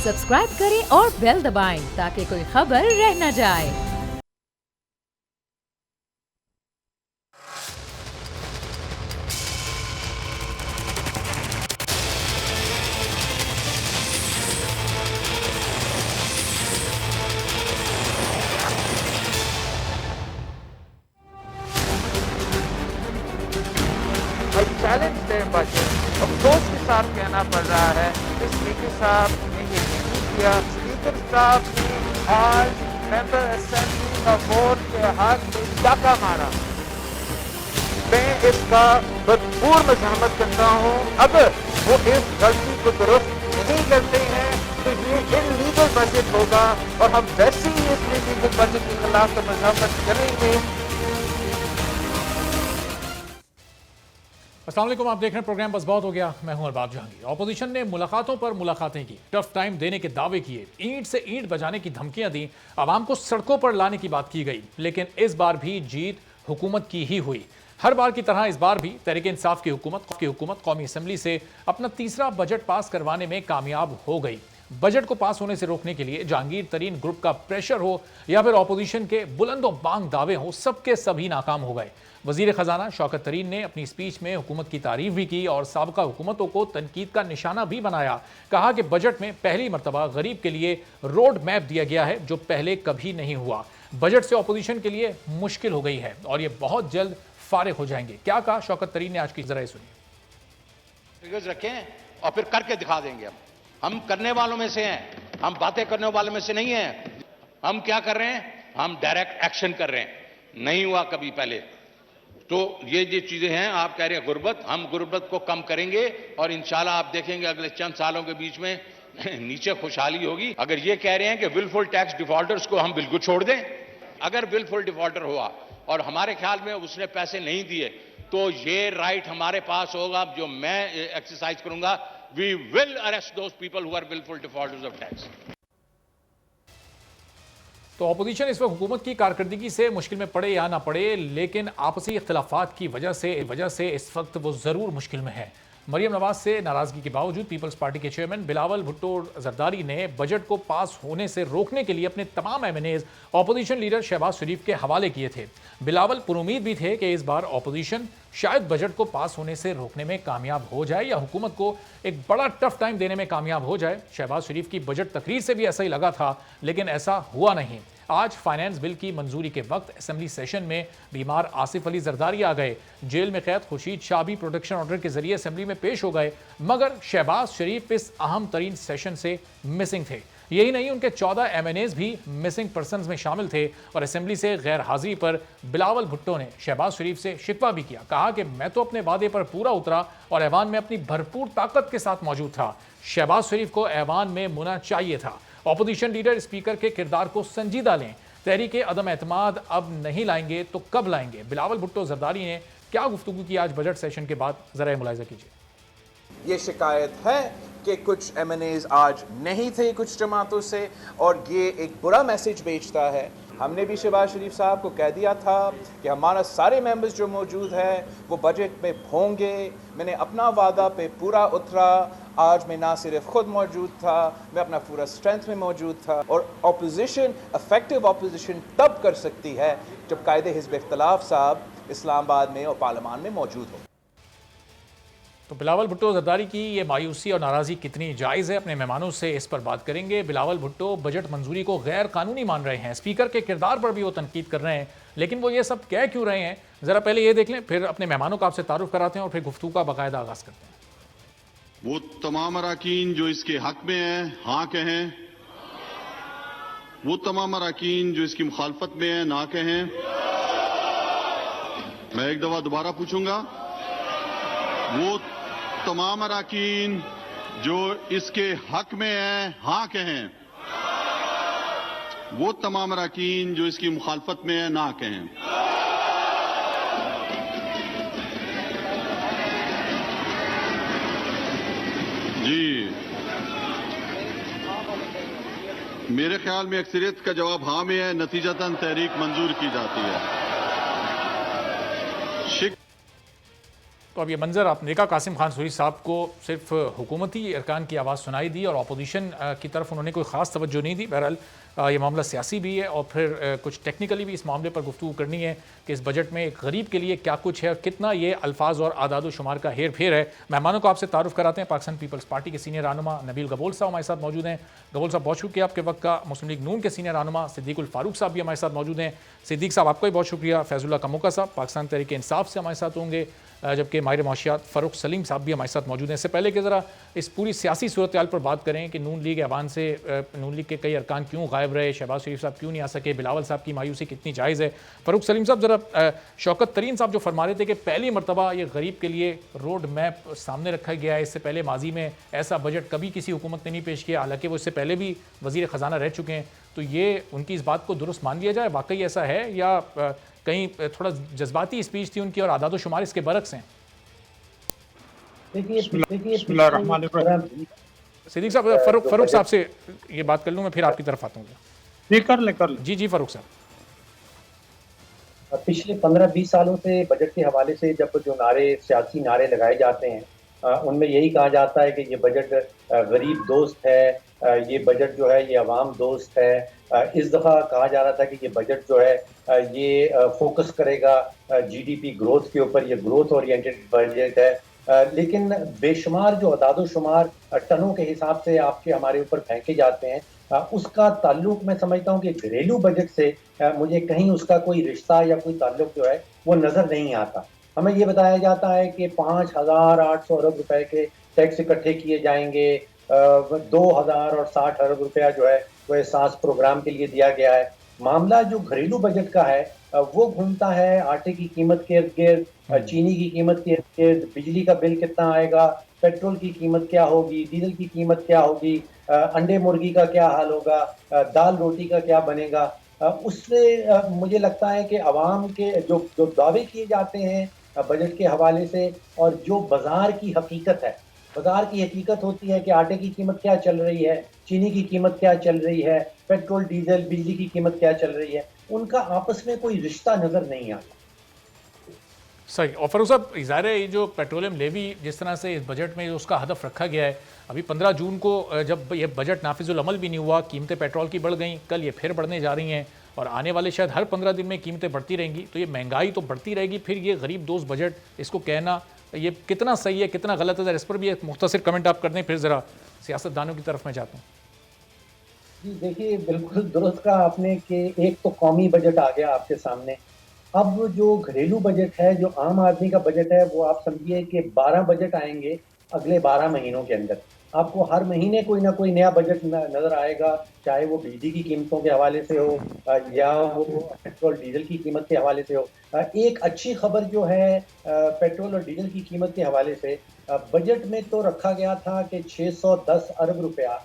Subscribe करें और bell दबाएं ताकि कोई खबर रह न जाए। चैलेंज दें बजट। अफसोस के साथ कहना पड़ रहा है कि स्पीकर साहब ने ये नहीं किया। स्पीकर साहब ने आज मेंबर असेंबली का वोट के हक में डाका मारा। मैं इसका भरपूर मज़म्मत करता हूँ। अगर वो इस गलती को दुरुस्त नहीं करते हैं तो ये इल्लीगल बजट होगा और हम वैसे ही इस इल्लीगल बजट के खिलाफ तो मज़म्मत करेंगे। अस्सलाम वालेकुम, आप देख रहे हैं प्रोग्राम बस बहुत हो गया। मैं हूं अरबाज जहांगीर। ऑपोजिशन ने मुलाकातों पर मुलाकातें की, टफ टाइम देने के दावे किए, ईंट से ईंट बजाने की धमकियां दी, आवाम को सड़कों पर लाने की बात की गई। लेकिन इस बार भी जीत हुकूमत की ही हुई। हर बार की तरह इस बार भी तहरीक इंसाफ की हुकूमत कौमी असम्बली से अपना तीसरा बजट पास करवाने में कामयाब हो गई। बजट को पास होने से रोकने के लिए जहांगीर तरीन ग्रुप का प्रेशर हो या फिर ऑपोजिशन के बुलंदो बांग दावे हो, सबके सभी नाकाम हो गए। वजीर खजाना शौकत तरीन ने अपनी स्पीच में हुकूमत की तारीफ भी की और साबका हुकूमतों को तनकीद का निशाना भी बनाया। कहा कि बजट में पहली मरतबा गरीब के लिए रोड मैप दिया गया है जो पहले कभी नहीं हुआ। बजट से ऑपोजिशन के लिए मुश्किल हो गई है और ये बहुत जल्द फारिग हो जाएंगे। क्या कहा शौकत तरीन ने आज की, जरा सुनिए। फिगर्स रखें और फिर करके दिखा देंगे। हम करने वालों में से हैं, हम बातें करने वालों में से नहीं हैं। हम क्या कर रहे हैं? हम डायरेक्ट एक्शन कर रहे हैं। नहीं हुआ कभी पहले। तो ये जो चीजें हैं, आप कह रहे हैं गुर्बत, हम गुर्बत को कम करेंगे और इंशाल्लाह आप देखेंगे अगले चंद सालों के बीच में नीचे खुशहाली होगी। अगर ये कह रहे हैं कि विलफुल टैक्स डिफॉल्टर्स को हम बिल्कुल छोड़ दें, अगर विलफुल डिफॉल्टर हुआ और हमारे ख्याल में उसने पैसे नहीं दिए तो ये राइट हमारे पास होगा, जो मैं एक्सरसाइज करूंगा, we will arrest those people who are wilful defaulters of tax. तो ऑपोजिशन इस वक्त हुकूमत की कारकर्दगी से मुश्किल में पड़े या ना पड़े, लेकिन आपसी इख्तलाफात की वजह से इस वक्त वो ज़रूर मुश्किल में है। मरियम नवाज से नाराज़गी के बावजूद पीपल्स पार्टी के चेयरमैन बिलावल भुट्टो जरदारी ने बजट को पास होने से रोकने के लिए अपने तमाम एमएनएज ऑपोजिशन लीडर शहबाज शरीफ के हवाले किए थे। बिलावल पुरुमीद भी थे कि इस बार ऑपोजिशन शायद बजट को पास होने से रोकने में कामयाब हो जाए या हुकूमत को एक बड़ा टफ टाइम देने में कामयाब हो जाए। शहबाज शरीफ की बजट तकरीर से भी ऐसा ही लगा था, लेकिन ऐसा हुआ नहीं। आज फाइनेंस बिल की मंजूरी के वक्त असेंबली सेशन में बीमार आसिफ अली जरदारी आ गए। जेल में कैद खुर्शीद शाह भी प्रोटेक्शन ऑर्डर के जरिए असेंबली में पेश हो गए, मगर शहबाज शरीफ इस अहम तरीन सेशन से मिसिंग थे। यही नहीं, उनके 14 एमएनएज भी मिसिंग पर्सनस में शामिल थे और असेंबली से गैर हाजिरी पर बिलावल भुट्टो ने शहबाज शरीफ से शिकवा भी किया। कहा कि मैं तो अपने वादे पर पूरा उतरा और ऐवान में अपनी भरपूर ताकत के साथ मौजूद था। शहबाज शरीफ को ऐवान में मुना चाहिए था। ऑपोजिशन लीडर स्पीकर के किरदार को संजीदा लें, तहरीके अदम एतमाद अब नहीं लाएंगे तो कब लाएंगे? बिलावल भुट्टो जरदारी ने क्या गुफ्तगू की आज बजट सेशन के बाद, जरा मुलाहिजा कीजिए। ये शिकायत है कि कुछ एमएनएज आज नहीं थे कुछ जमातों से और ये एक बुरा मैसेज भेजता है। हमने भी शहबाज शरीफ साहब को कह दिया था कि हमारा सारे मेंबर्स जो मौजूद हैं वो बजट में होंगे। मैंने अपना वादा पे पूरा उतरा। आज मैं ना सिर्फ खुद मौजूद था, मैं अपना पूरा स्ट्रेंथ में मौजूद था। और ऑपोजिशन, इफेक्टिव ऑपोजिशन तब कर सकती है जब कायदे हिज़्ब इख्तिलाफ साहब इस्लामाबाद में और पार्लियामान में मौजूद हो। तो बिलावल भुट्टो जरदारी की ये मायूसी और नाराज़गी कितनी जायज़ है, अपने मेहमानों से इस पर बात करेंगे। बिलावल भुट्टो बजट मंजूरी को गैर कानूनी मान रहे हैं, स्पीकर के किरदार पर भी वो तनकीद कर रहे हैं, लेकिन वो ये सब कह क्यों रहे हैं, ज़रा पहले ये देख लें, फिर अपने मेहमानों का आपसे तारुफ कराते हैं और फिर गुफ्तगू का बाकायदा आगाज़ करते हैं। वो तमाम अराकीन जो इसके हक में हैं, हाँ कहें। वो तमाम अराकीन जो इसकी मुखालफत में हैं, ना कहें। मैं एक दफा दोबारा पूछूंगा। वो तमाम अराकीन जो इसके हक में हैं, हाँ कहें। वो तमाम अराकीन जो इसकी मुखालफत में हैं, ना कहें। जी, मेरे ख्याल में अक्सरियत का जवाब हाँ में है, नतीजतन तहरीक मंजूर की जाती है। तो अब ये मंजर आपने देखा, कासिम खान सूरी साहब को सिर्फ हुकूमती अरकान की आवाज़ सुनाई दी और अपोजिशन की तरफ उन्होंने कोई ख़ास तवज्जो नहीं दी। बहरहाल ये मामला सियासी भी है और फिर कुछ टेक्निकली भी इस मामले पर गुफ्तगू करनी है कि इस बजट में एक गरीब के लिए क्या कुछ है और कितना ये अल्फाज और आदाद व शुमार का हेर फेर है। मेहमानों को आपसे तारुफ कराते हैं। पाकिस्तान पीपल्स पार्टी के सीनियर रहनुमा नबील गबोल साहब हमारे साथ मौजूद हैं। गबोल साहब बहुत शुक्रिया आपके वक्त का। मुस्लिम लीग नून के सीनियर रहनुमा सिद्दीकुल फारूक साहब भी हमारे साथ मौजूद हैं। सिद्दीक साहब आपका भी बहुत शुक्रिया। फैजुल्ला कमोका साहब पाकिस्तान तहरीक इंसाफ से हमारे साथ होंगे, जबकि माहिर माशियात फ़ारूक सलीम साहब भी हमारे साथ मौजूद हैं। इससे पहले कि ज़रा इस पूरी सियासी सूरत हाल पर बात करें कि नून लीग ऐवान से नून लीग के कई अरकान क्यों गायब रहे, शहबाज शरीफ साहब क्यों नहीं आ सके, बिलावल साहब की मायूसी कितनी जायज़ है। फ़ारूक सलीम साहब ज़रा शौकत तरीन साहब जो फरमा रहे थे कि पहली मरतबा ये गरीब के लिए रोड मैप सामने रखा गया है, इससे पहले माजी में ऐसा बजट कभी किसी हुकूमत ने नहीं पेश किया, हालांकि वो इससे पहले भी वज़ीर ख़जाना रह चुके हैं। तो ये उनकी इस बात को दुरुस्त मान लिया जाए, वाकई ऐसा है या कहीं थोड़ा जज्बाती स्पीच थी उनकी और आदाद शुमार इसके बरक्स हैं? देखिए सिद्दीक साहब, फ़ारूक साहब से ये बात कर लूँ मैं, फिर आपकी तरफ आता हूँ। कर ले जी फ़ारूक साहब। पिछले 15-20 सालों से बजट के हवाले से जब जो सियासी नारे लगाए जाते हैं, उनमें यही कहा जाता है कि ये बजट गरीब दोस्त है, ये बजट जो है ये अवाम दोस्त है। इस दफ़ा कहा जा रहा था कि ये बजट जो है ये फोकस करेगा जीडीपी ग्रोथ के ऊपर, ये ग्रोथ ओरिएंटेड बजट है। लेकिन बेशुमार जो अदाद शुमार टनों के हिसाब से आपके हमारे ऊपर फेंके जाते हैं, उसका ताल्लुक मैं समझता हूँ कि घरेलू बजट से मुझे कहीं उसका कोई रिश्ता या कोई ताल्लुक जो है वो नज़र नहीं आता। हमें ये बताया जाता है कि 5,800 अरब रुपए के टैक्स इकट्ठे किए जाएंगे, 2,000 और 60 अरब रुपया जो है वो एहसास प्रोग्राम के लिए दिया गया है। मामला जो घरेलू बजट का है वो घूमता है आटे की कीमत के इर्द गिर्द, चीनी की कीमत के इर्द गिर्द, बिजली का बिल कितना आएगा, पेट्रोल की कीमत क्या होगी, डीजल की कीमत क्या होगी, अंडे मुर्गी का क्या हाल होगा, दाल रोटी का क्या बनेगा। उससे मुझे लगता है कि आवाम के जो दावे किए जाते हैं बजट के हवाले से और जो बाजार की हकीकत है, बाजार की हकीकत होती है कि आटे की कीमत क्या चल रही है, चीनी की कीमत क्या चल रही है, पेट्रोल डीजल बिजली की कीमत क्या चल रही है, उनका आपस में कोई रिश्ता नजर नहीं आता। सही। और फ़ारूक साहब, ज़ाहिर है ये जो पेट्रोलियम लेवी जिस तरह से इस बजट में उसका हदफ रखा गया है, अभी 15 जून को जब ये बजट नाफिजुल अमल भी नहीं हुआ, कीमतें पेट्रोल की बढ़ गई, कल ये फिर बढ़ने जा रही हैं और आने वाले शायद हर 15 दिन में कीमतें बढ़ती रहेंगी, तो ये महंगाई तो बढ़ती रहेगी। फिर ये गरीब दोस्त बजट इसको कहना ये कितना सही है कितना गलत है, इस पर भी एक मुख्तसर कमेंट आप कर दें, फिर ज़रा सियासतदानों की तरफ मैं जाता हूँ। जी देखिए, बिल्कुल दुरुस्त कहा आपने कि एक तो कौमी बजट आ गया आपके सामने, अब जो घरेलू बजट है, जो आम आदमी का बजट है, वो आप समझिए कि 12 बजट आएंगे अगले 12 महीनों के अंदर। आपको हर महीने कोई ना कोई नया बजट नजर आएगा, चाहे वो बिजली की कीमतों के हवाले से हो या वो पेट्रोल डीजल की कीमत के हवाले से हो। एक अच्छी खबर जो है पेट्रोल और डीजल की कीमत के हवाले से, बजट में तो रखा गया था कि 610 अरब रुपया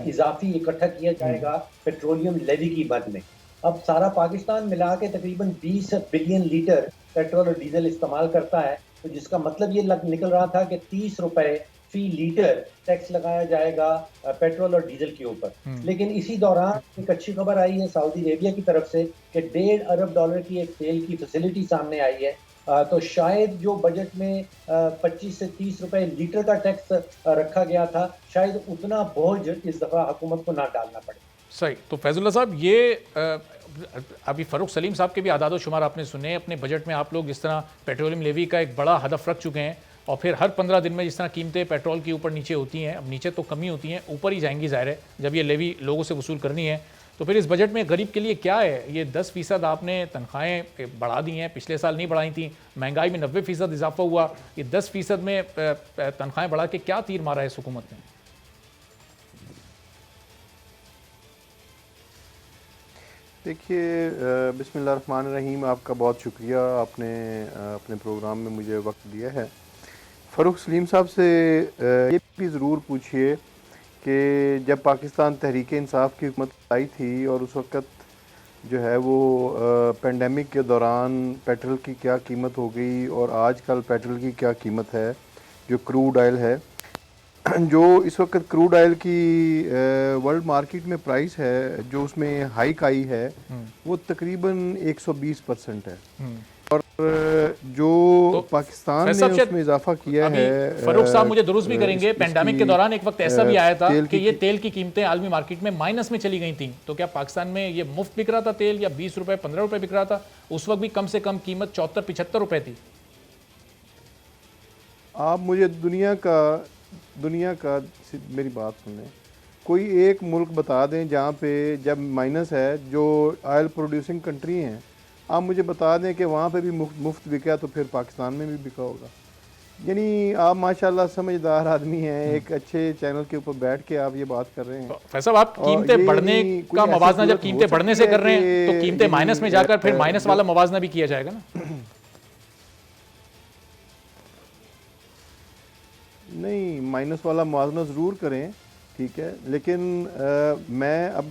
इजाफी इकट्ठा किया जाएगा पेट्रोलियम लेवी की मद में। अब सारा पाकिस्तान मिला के तकरीबन 20 बिलियन लीटर पेट्रोल और डीजल इस्तेमाल करता है, तो जिसका मतलब ये निकल रहा था कि 30 रुपए फी लीटर टैक्स लगाया जाएगा पेट्रोल और डीजल के ऊपर। लेकिन इसी दौरान एक अच्छी खबर आई है सऊदी अरेबिया की तरफ से कि $1.5 अरब की एक तेल की फैसिलिटी सामने आई है। तो शायद जो बजट में 25 से 30 रुपए लीटर का टैक्स रखा गया था, शायद उतना बोझ इस दफा हुकूमत को ना डालना पड़े। सही। तो फैजुल्ला साहब, ये अभी फ़ारूक सलीम साहब के भी आदाद शुमार आपने सुने, अपने बजट में आप लोग जिस तरह पेट्रोलियम लेवी का एक बड़ा हदफ रख चुके हैं और फिर हर 15 दिन में जिस तरह कीमतें पेट्रोल की ऊपर नीचे होती हैं, अब नीचे तो कमी होती हैं, ऊपर ही जाएंगी ज़ाहिर है जब ये लेवी लोगों से वसूल करनी है। तो फिर इस बजट में गरीब के लिए क्या है? ये 10% आपने तनख्वाहें बढ़ा दी हैं, पिछले साल नहीं बढ़ाई थी, महंगाई में 90% इजाफा हुआ, ये 10% में तनख्वाहें बढ़ा के क्या तीर मारा है इस हुकूमत ने? देखिए, बिस्मिल्लाहिर्रहमानिर्रहीम, आपका बहुत शुक्रिया, आपने अपने प्रोग्राम में मुझे वक्त दिया है। फ़ारूक सलीम साहब से ये भी ज़रूर पूछिए कि जब पाकिस्तान तहरीक इंसाफ की हुकूमत आई थी और उस वक़्त जो है वो पेंडेमिक के दौरान पेट्रोल की क्या कीमत हो गई और आजकल पेट्रोल की क्या कीमत है, जो क्रूड ऑयल है, जो इस वक्त क्रूड ऑयल की वर्ल्ड मार्केट में प्राइस है जो उसमें हाइक आई है वो तकरीबन 120% है। और जो तो पाकिस्तान ने फैसल साहब, उसमें इजाफा किया अभी है, फरूख साहब मुझे दुरुस्त भी करेंगे, पेंडेमिक के दौरान एक वक्त ऐसा भी आया था कि ये तेल की कीमतें आलमी मार्केट में माइनस में चली गई थी। तो क्या पाकिस्तान में ये मुफ्त बिक रहा था तेल, या 20 रुपए 15 रुपए बिक रहा था? उस वक्त भी कम से कम कीमत 74-75 रुपए थी। आप मुझे दुनिया का मेरी बात सुनें, कोई एक मुल्क बता दें जहाँ पे जब माइनस है, जो ऑयल प्रोड्यूसिंग कंट्री हैं, आप मुझे बता दें कि वहाँ पे भी मुफ्त बिका, तो फिर पाकिस्तान में भी बिका होगा। यानी आप माशाल्लाह समझदार आदमी हैं, एक अच्छे चैनल के ऊपर बैठ के आप ये बात कर रहे हैं। फैसल आप कीमतें बढ़ने का मवाजना जब कीमतें बढ़ने से कर रहे हैं, तो कीमतें माइनस में जाकर फिर माइनस वाला मवाजना भी किया जाएगा ना? नहीं, माइनस वाला मुआवजा ज़रूर करें, ठीक है, लेकिन मैं अब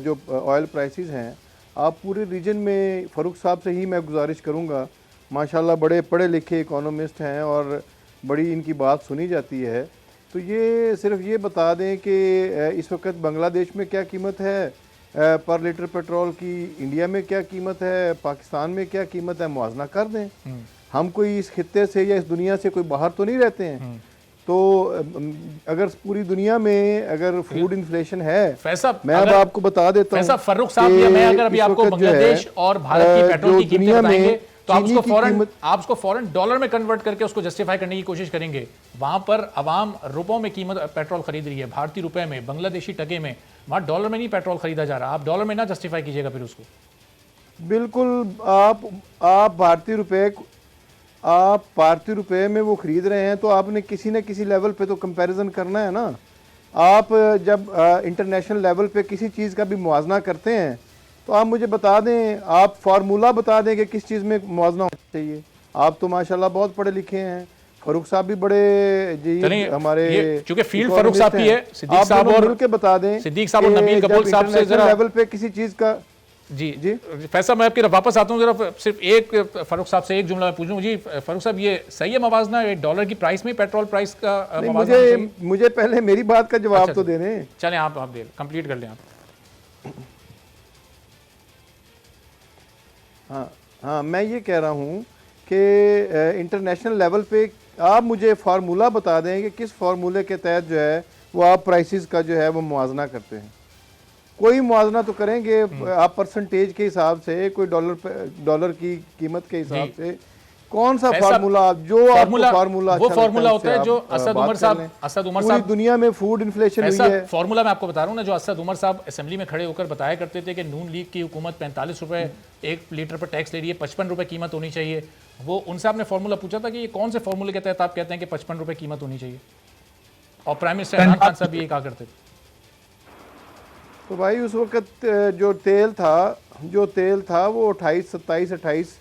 जो ऑयल प्राइसेस हैं, आप पूरे रीजन में फ़ारूक साहब से ही मैं गुजारिश करूंगा, माशाल्लाह बड़े पढ़े लिखे इकोनॉमिस्ट हैं और बड़ी इनकी बात सुनी जाती है, तो ये सिर्फ ये बता दें कि इस वक्त बांग्लादेश में क्या कीमत है पर लीटर पेट्रोल की, इंडिया में क्या कीमत है, पाकिस्तान में क्या कीमत है, मुआवजा कर दें। हम कोई इस खित्ते से या इस दुनिया से कोई बाहर तो नहीं रहते हैं। तो अगर पूरी दुनिया में अगर फूड इन्फ्लेशन है, मैं अब आपको बता देता हूँ, फर्रुख साहब, मैं अगर अभी आपको बांग्लादेश और भारत की पेट्रोल की कीमतें बताएंगे, तो आप उसको फौरन डॉलर में कन्वर्ट करके उसको जस्टिफाई करने की कोशिश करेंगे। वहां पर अवाम रुपयों में कीमत पेट्रोल खरीद रही है, भारतीय रुपए में, बांग्लादेशी टके में, वहां डॉलर में नहीं पेट्रोल खरीदा जा रहा। आप डॉलर में ना जस्टिफाई कीजिएगा फिर उसको। बिल्कुल, आप भारतीय रुपए में वो खरीद रहे हैं, तो आपने किसी न किसी लेवल पे तो कंपैरिजन करना है ना। आप जब इंटरनेशनल लेवल पे किसी चीज़ का भी मुआवजा करते हैं, तो आप मुझे बता दें, आप फार्मूला बता दें कि किस चीज़ में मुआवजा होना चाहिए। आप तो माशाल्लाह बहुत पढ़े लिखे हैं, फरूख साहब भी बड़े जी हमारे, चूंकि फील्ड फरूख साहब की है, सिद्दीक साहब और मिलकर बता दें, सिद्दीक साहब और नबील कपूर साहब से जरा लेवल पे किसी चीज़ का। जी जी फैसल, मैं आपकी वापस आता हूँ, जरा सिर्फ एक फरूख साहब से एक जुमला मैं पूछूं जी। फरूख साहब, ये सही है मवाजना डॉलर की प्राइस में पेट्रोल प्राइस का मवाजना? मुझे पहले मेरी बात का जवाब तो दे दें। चलें, आप दे कंप्लीट कर लें आप। हाँ, मैं ये कह रहा हूँ कि इंटरनेशनल लेवल पे आप मुझे फार्मूला बता दें कि किस फार्मूले के तहत जो है वो आप प्राइसेस का जो है वो मुआवजा करते हैं। कोई मुआवजा तो करेंगे आप परसेंटेज के हिसाब से, कोई डॉलर की कीमत के हिसाब से, कौन सा फार्मूला जो फार्मूला वो फार्मूला होता है जो असद उमर साहब दुनिया में फूड इन्फ्लेशन हुई है। फार्मूला मैं आपको बता रहा हूँ ना, जो असद उमर साहब असेंबली में खड़े होकर बताया करते थे कि नून लीग की हुकूमत 45 रुपए 1 लीटर पर टैक्स ले रही है, 55 रुपए कीमत होनी चाहिए। वो उनसे आपने फार्मूला पूछा था कि ये कौन से फार्मूले के तहत आप कहते हैं कि 55 रुपए कीमत होनी चाहिए, और प्राइम मिनिस्टर इमरान खान साहब ये कहा करते थे। तो भाई उस वक्त जो तेल था वो 27-28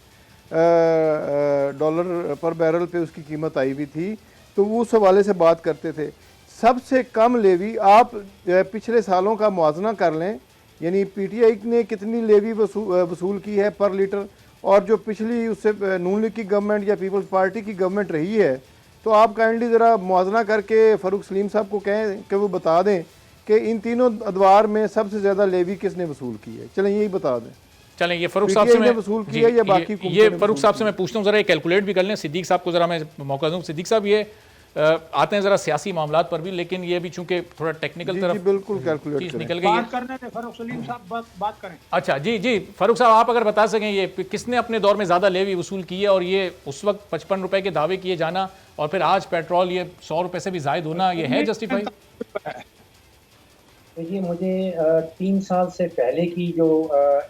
डॉलर पर बैरल पे उसकी कीमत आई हुई थी, तो वो उस हवाले से बात करते थे। सबसे कम लेवी आप पिछले सालों का मुआवजा कर लें, यानी पीटीआई ने कितनी लेवी वसूल की है पर लीटर, और जो पिछली उससे नून लीग की गवर्नमेंट या पीपल्स पार्टी की गवर्नमेंट रही है, तो आप काइंडली ज़रा मुआवजा करके फ़ारूक सलीम साहब को कहें कि वो बता दें कि इन तीनों अदवार में सबसे ज़्यादा लेवी किसने वसूल की है। चलें यही बता दें। चलें, ये फरूख साहब से मैं वसूल किया या बाकी ये फरूख साहब से मैं पूछता हूँ, जरा ये कैलकुलेट भी कर लें। सिद्दीक साहब को जरा मैं मौका दूँ। सिद्दीक साहब, ये आते हैं जरा सियासी मामलात पर भी, लेकिन ये भी चूंकि थोड़ा टेक्निकल तरफ बिल्कुल कैलकुलेट चीज निकल गई है। करने दे फरूख सलीम साहब बात करें। अच्छा जी फरूख साहब, आप अगर बता सकें ये किसने अपने दौर में ज्यादा लेवी वसूल की है, और ये उस वक्त 55 रुपए के दावे किए जाना और फिर आज पेट्रोल ये 100 रुपए से भी जायद होना, ये है जस्टिफाई? देखिए, मुझे 3 साल से पहले की जो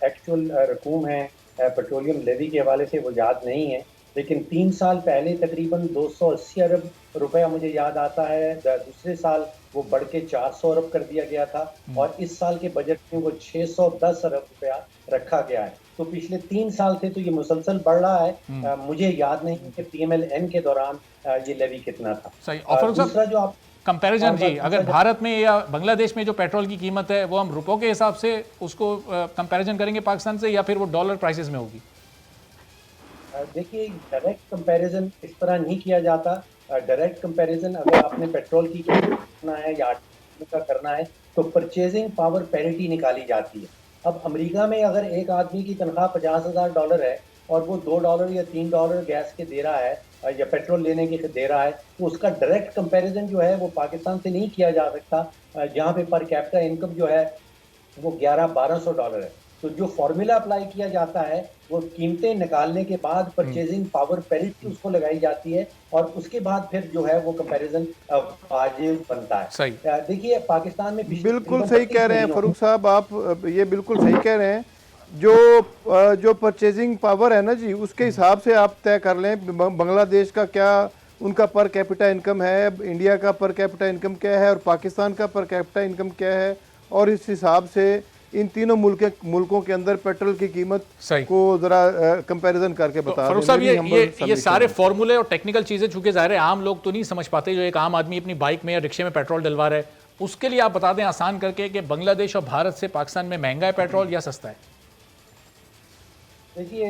एक्चुअल रकूम है पेट्रोलियम लेवी के हवाले से वो याद नहीं है, लेकिन 3 साल पहले तकरीबन 280 अरब रुपया मुझे याद आता है। दूसरे साल वो बढ़ के 400 अरब कर दिया गया था, और इस साल के बजट में वो 610 अरब रुपया रखा गया है। तो पिछले 3 साल से तो ये मुसलसल बढ़ रहा है। मुझे याद नहीं कि PMLN के दौरान ये लेवी कितना था। सही। और दूसरा जो आप कंपैरिजन जी, अगर भारत में या बांग्लादेश में जो पेट्रोल की कीमत है वो हम रुपयों के हिसाब से उसको कंपैरिजन करेंगे पाकिस्तान से, या फिर वो डॉलर प्राइसेस में होगी? देखिए, डायरेक्ट कंपैरिजन इस तरह नहीं किया जाता। डायरेक्ट कंपैरिजन अगर आपने पेट्रोल की करना है या का करना है तो परचेजिंग पावर पैरिटी निकाली जाती है। अब अमेरिका में अगर एक आदमी की तनख्वाह $50,000 है और वो $2 या $3 गैस के दे रहा है या पेट्रोल लेने के दे रहा है, तो उसका डायरेक्ट कंपैरिजन जो है वो पाकिस्तान से नहीं किया जा सकता, जहाँ पे पर कैपिटा इनकम जो है वो $1100-1200 है। तो जो फॉर्मूला अप्लाई किया जाता है वो कीमतें निकालने के बाद परचेजिंग पावर पैरिटी उसको लगाई जाती है और उसके बाद फिर जो है वो कंपैरिजन वाजिब बनता है। सही। देखिए पाकिस्तान में बिल्कुल सही कह रहे हैं फरूक साहब, आप ये बिल्कुल सही कह रहे हैं। जो परचेजिंग पावर है ना जी, उसके हिसाब से आप तय कर लें बांग्लादेश का क्या उनका पर कैपिटा इनकम है, इंडिया का पर कैपिटा इनकम क्या है और पाकिस्तान का पर कैपिटा इनकम क्या है, और इस हिसाब से इन तीनों मुल्कों के अंदर पेट्रोल की कीमत को जरा कंपैरिजन करके बता फरूक साहब, ये सारे फॉर्मूले और टेक्निकल चीजें चूंकि ज़ाहिर है आम लोग तो नहीं समझ पाते, जो एक आम आदमी अपनी बाइक में या रिक्शे में पेट्रोल डलवा रहा है, उसके लिए आप बता दें आसान करके कि बांग्लादेश और भारत से पाकिस्तान में महंगा है पेट्रोल या सस्ता है? देखिए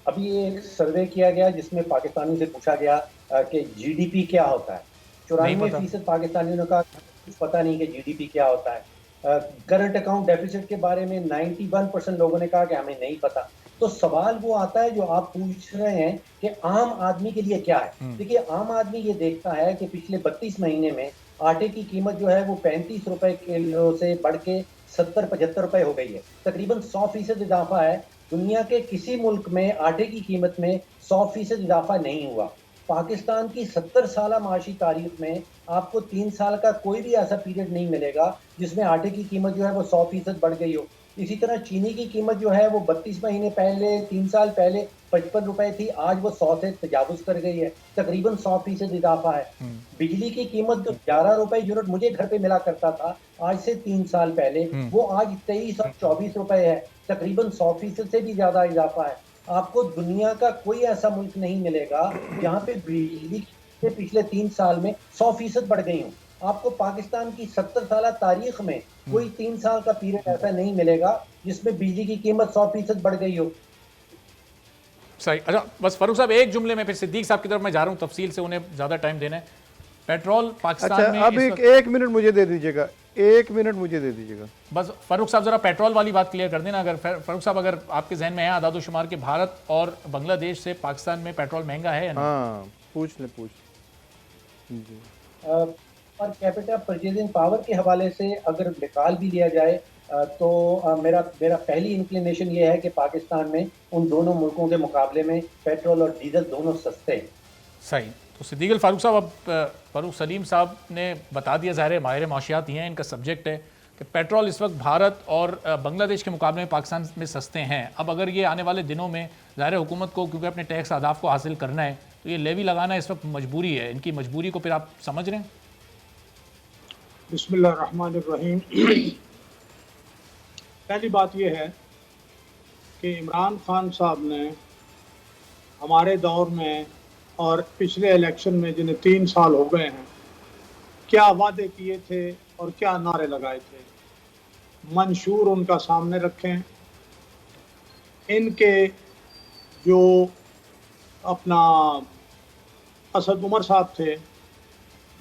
अभी एक सर्वे किया गया जिसमें पाकिस्तानियों से पूछा गया कि जीडीपी क्या होता है। 94% पाकिस्तानियों ने कहा कुछ पता नहीं कि जीडीपी क्या होता है। करंट अकाउंट डेफिसिट के बारे में 91% लोगों ने कहा कि हमें नहीं पता। तो सवाल वो आता है जो आप पूछ रहे हैं कि आम आदमी के लिए क्या है। देखिए आम आदमी ये देखता है कि पिछले 32 महीने में आटे की कीमत जो है वो 35 रुपए किलो से बढ़ के 70-75 रुपए हो गई है, तकरीबन 100% इजाफा है। दुनिया के किसी मुल्क में आटे की कीमत में 100% इजाफा नहीं हुआ। पाकिस्तान की 70 साल माशी तारीख में आपको 3 साल का कोई भी ऐसा पीरियड नहीं मिलेगा जिसमें आटे की कीमत जो है वो 100% बढ़ गई हो। इसी तरह चीनी की कीमत जो है वो 32 महीने पहले 3 साल पहले 55 रुपए थी, आज वो 100 से तजावुज कर गई है, तकरीबन 100% इजाफा है। बिजली की कीमत जो 11 रुपए यूनिट मुझे घर पे मिला करता था आज से 3 साल पहले, वो आज 23 और 24 रुपए है, तकरीबन 100% से भी ज्यादा इजाफा है। आपको दुनिया का कोई ऐसा मुल्क नहीं मिलेगा जहाँ पे बिजली के पिछले 3 साल में 100% बढ़ गई हो। आपको पाकिस्तान की 70 साल तारीख में कोई 3 साल का पीरियड ऐसा नहीं मिलेगा जिसमें बिजली की कीमत 100% बढ़ गई हो। सही। अच्छा बस फरूक साहब एक जुमले में, फिर सिद्दीक साहब की तरफ मैं जा रहा हूँ, तफसील से उन्हें ज्यादा टाइम देना है। पेट्रोल पाकिस्तान में अब एक मिनट मुझे दे दीजिएगा, 1 मिनट मुझे दे दीजिएगा बस। फरूक साहब जरा पेट्रोल वाली बात क्लियर कर देना। अगर फरूक साहब अगर आपके जहन में है आदाद शुमार के भारत और बांग्लादेश से पाकिस्तान में पेट्रोल महंगा है या नहीं? हाँ पूछ ले जी। पर कैपिटा परचेजिंग पावर के हवाले से अगर निकाल भी लिया जाए तो मेरा पहली इंक्लिनेशन ये है कि पाकिस्तान में उन दोनों मुल्कों के मुकाबले में पेट्रोल और डीजल दोनों सस्ते हैं। सही। तो सिद्दीक फारूक साहब, अब फरूक सलीम साहब ने बता दिया, ज़ाहिर है माहिर माशियात ही हैं, इनका सब्जेक्ट है कि पेट्रोल इस वक्त भारत और बांग्लादेश के मुकाबले में पाकिस्तान में सस्ते हैं। अब अगर ये आने वाले दिनों में ज़ाहिर हुकूमत को क्योंकि अपने टैक्स आदाफ को हासिल करना है तो ये लेवी लगाना इस वक्त मजबूरी है, इनकी मजबूरी को फिर आप समझ रहे हैं? बिस्मिल्लाहिर्रहमानिर्रहीम। पहली बात यह है कि इमरान खान साहब ने हमारे दौर में और पिछले इलेक्शन में जिन्हें 3 साल हो गए हैं, क्या वादे किए थे और क्या नारे लगाए थे, मंशूर उनका सामने रखें। इनके जो अपना असद उमर साहब थे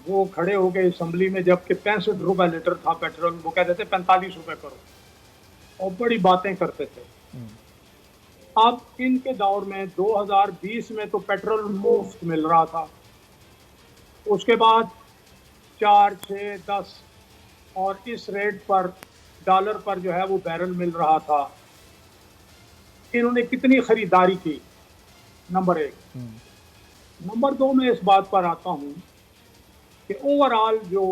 वो खड़े हो गए असम्बली में, जबकि 65 रुपए लीटर था पेट्रोल, वो कहते थे 45 रुपए करो और बड़ी बातें करते थे। अब इनके दौर में 2020 में तो पेट्रोल मुफ्त मिल रहा था, उसके बाद 4, 6, 10 और इस रेट पर डॉलर पर जो है वो बैरल मिल रहा था। इन्होंने कितनी खरीदारी की, नंबर 1। नंबर 2 में इस बात पर आता हूँ कि ओवरऑल जो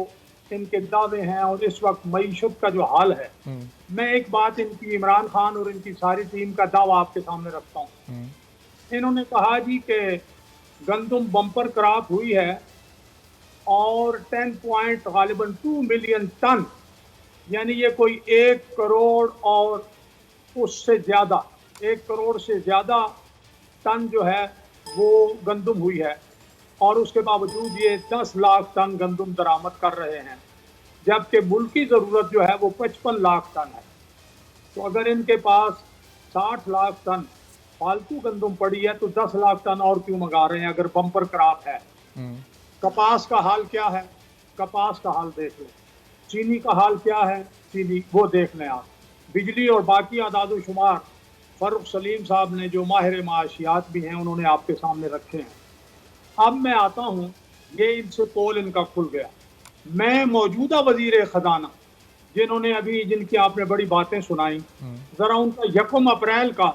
इनके दावे हैं और इस वक्त मईशत का जो हाल है, मैं एक बात इनकी इमरान खान और इनकी सारी टीम का दावा आपके सामने रखता हूँ। इन्होंने कहा जी कि गंदम बम्पर क्रॉप हुई है और 2 मिलियन टन, यानी ये कोई 1 करोड़ और उससे ज़्यादा 1 करोड़ से ज़्यादा टन जो है वो गंदम हुई है, और उसके बावजूद ये 10 लाख टन गंदम दरामद कर रहे हैं, जबकि मुल्क की ज़रूरत जो है वो 55 लाख टन है। तो अगर इनके पास 60 लाख टन फालतू गंदम पड़ी है तो 10 लाख टन और क्यों मंगा रहे हैं अगर बम्पर क्रॉप है। कपास का हाल क्या है, कपास का हाल देख लें। चीनी का हाल क्या है, चीनी वो देख लें आप। बिजली और बाकी आदाद शुमार फरूख सलीम साहब ने जो माहिर माशियात भी हैं उन्होंने आपके सामने रखे हैं। अब मैं आता हूँ, ये इनसे पोल इनका खुल गया। मैं मौजूदा वजीर खजाना जिन्होंने अभी जिनकी आपने बड़ी बातें सुनाई, जरा उनका 1 अप्रैल का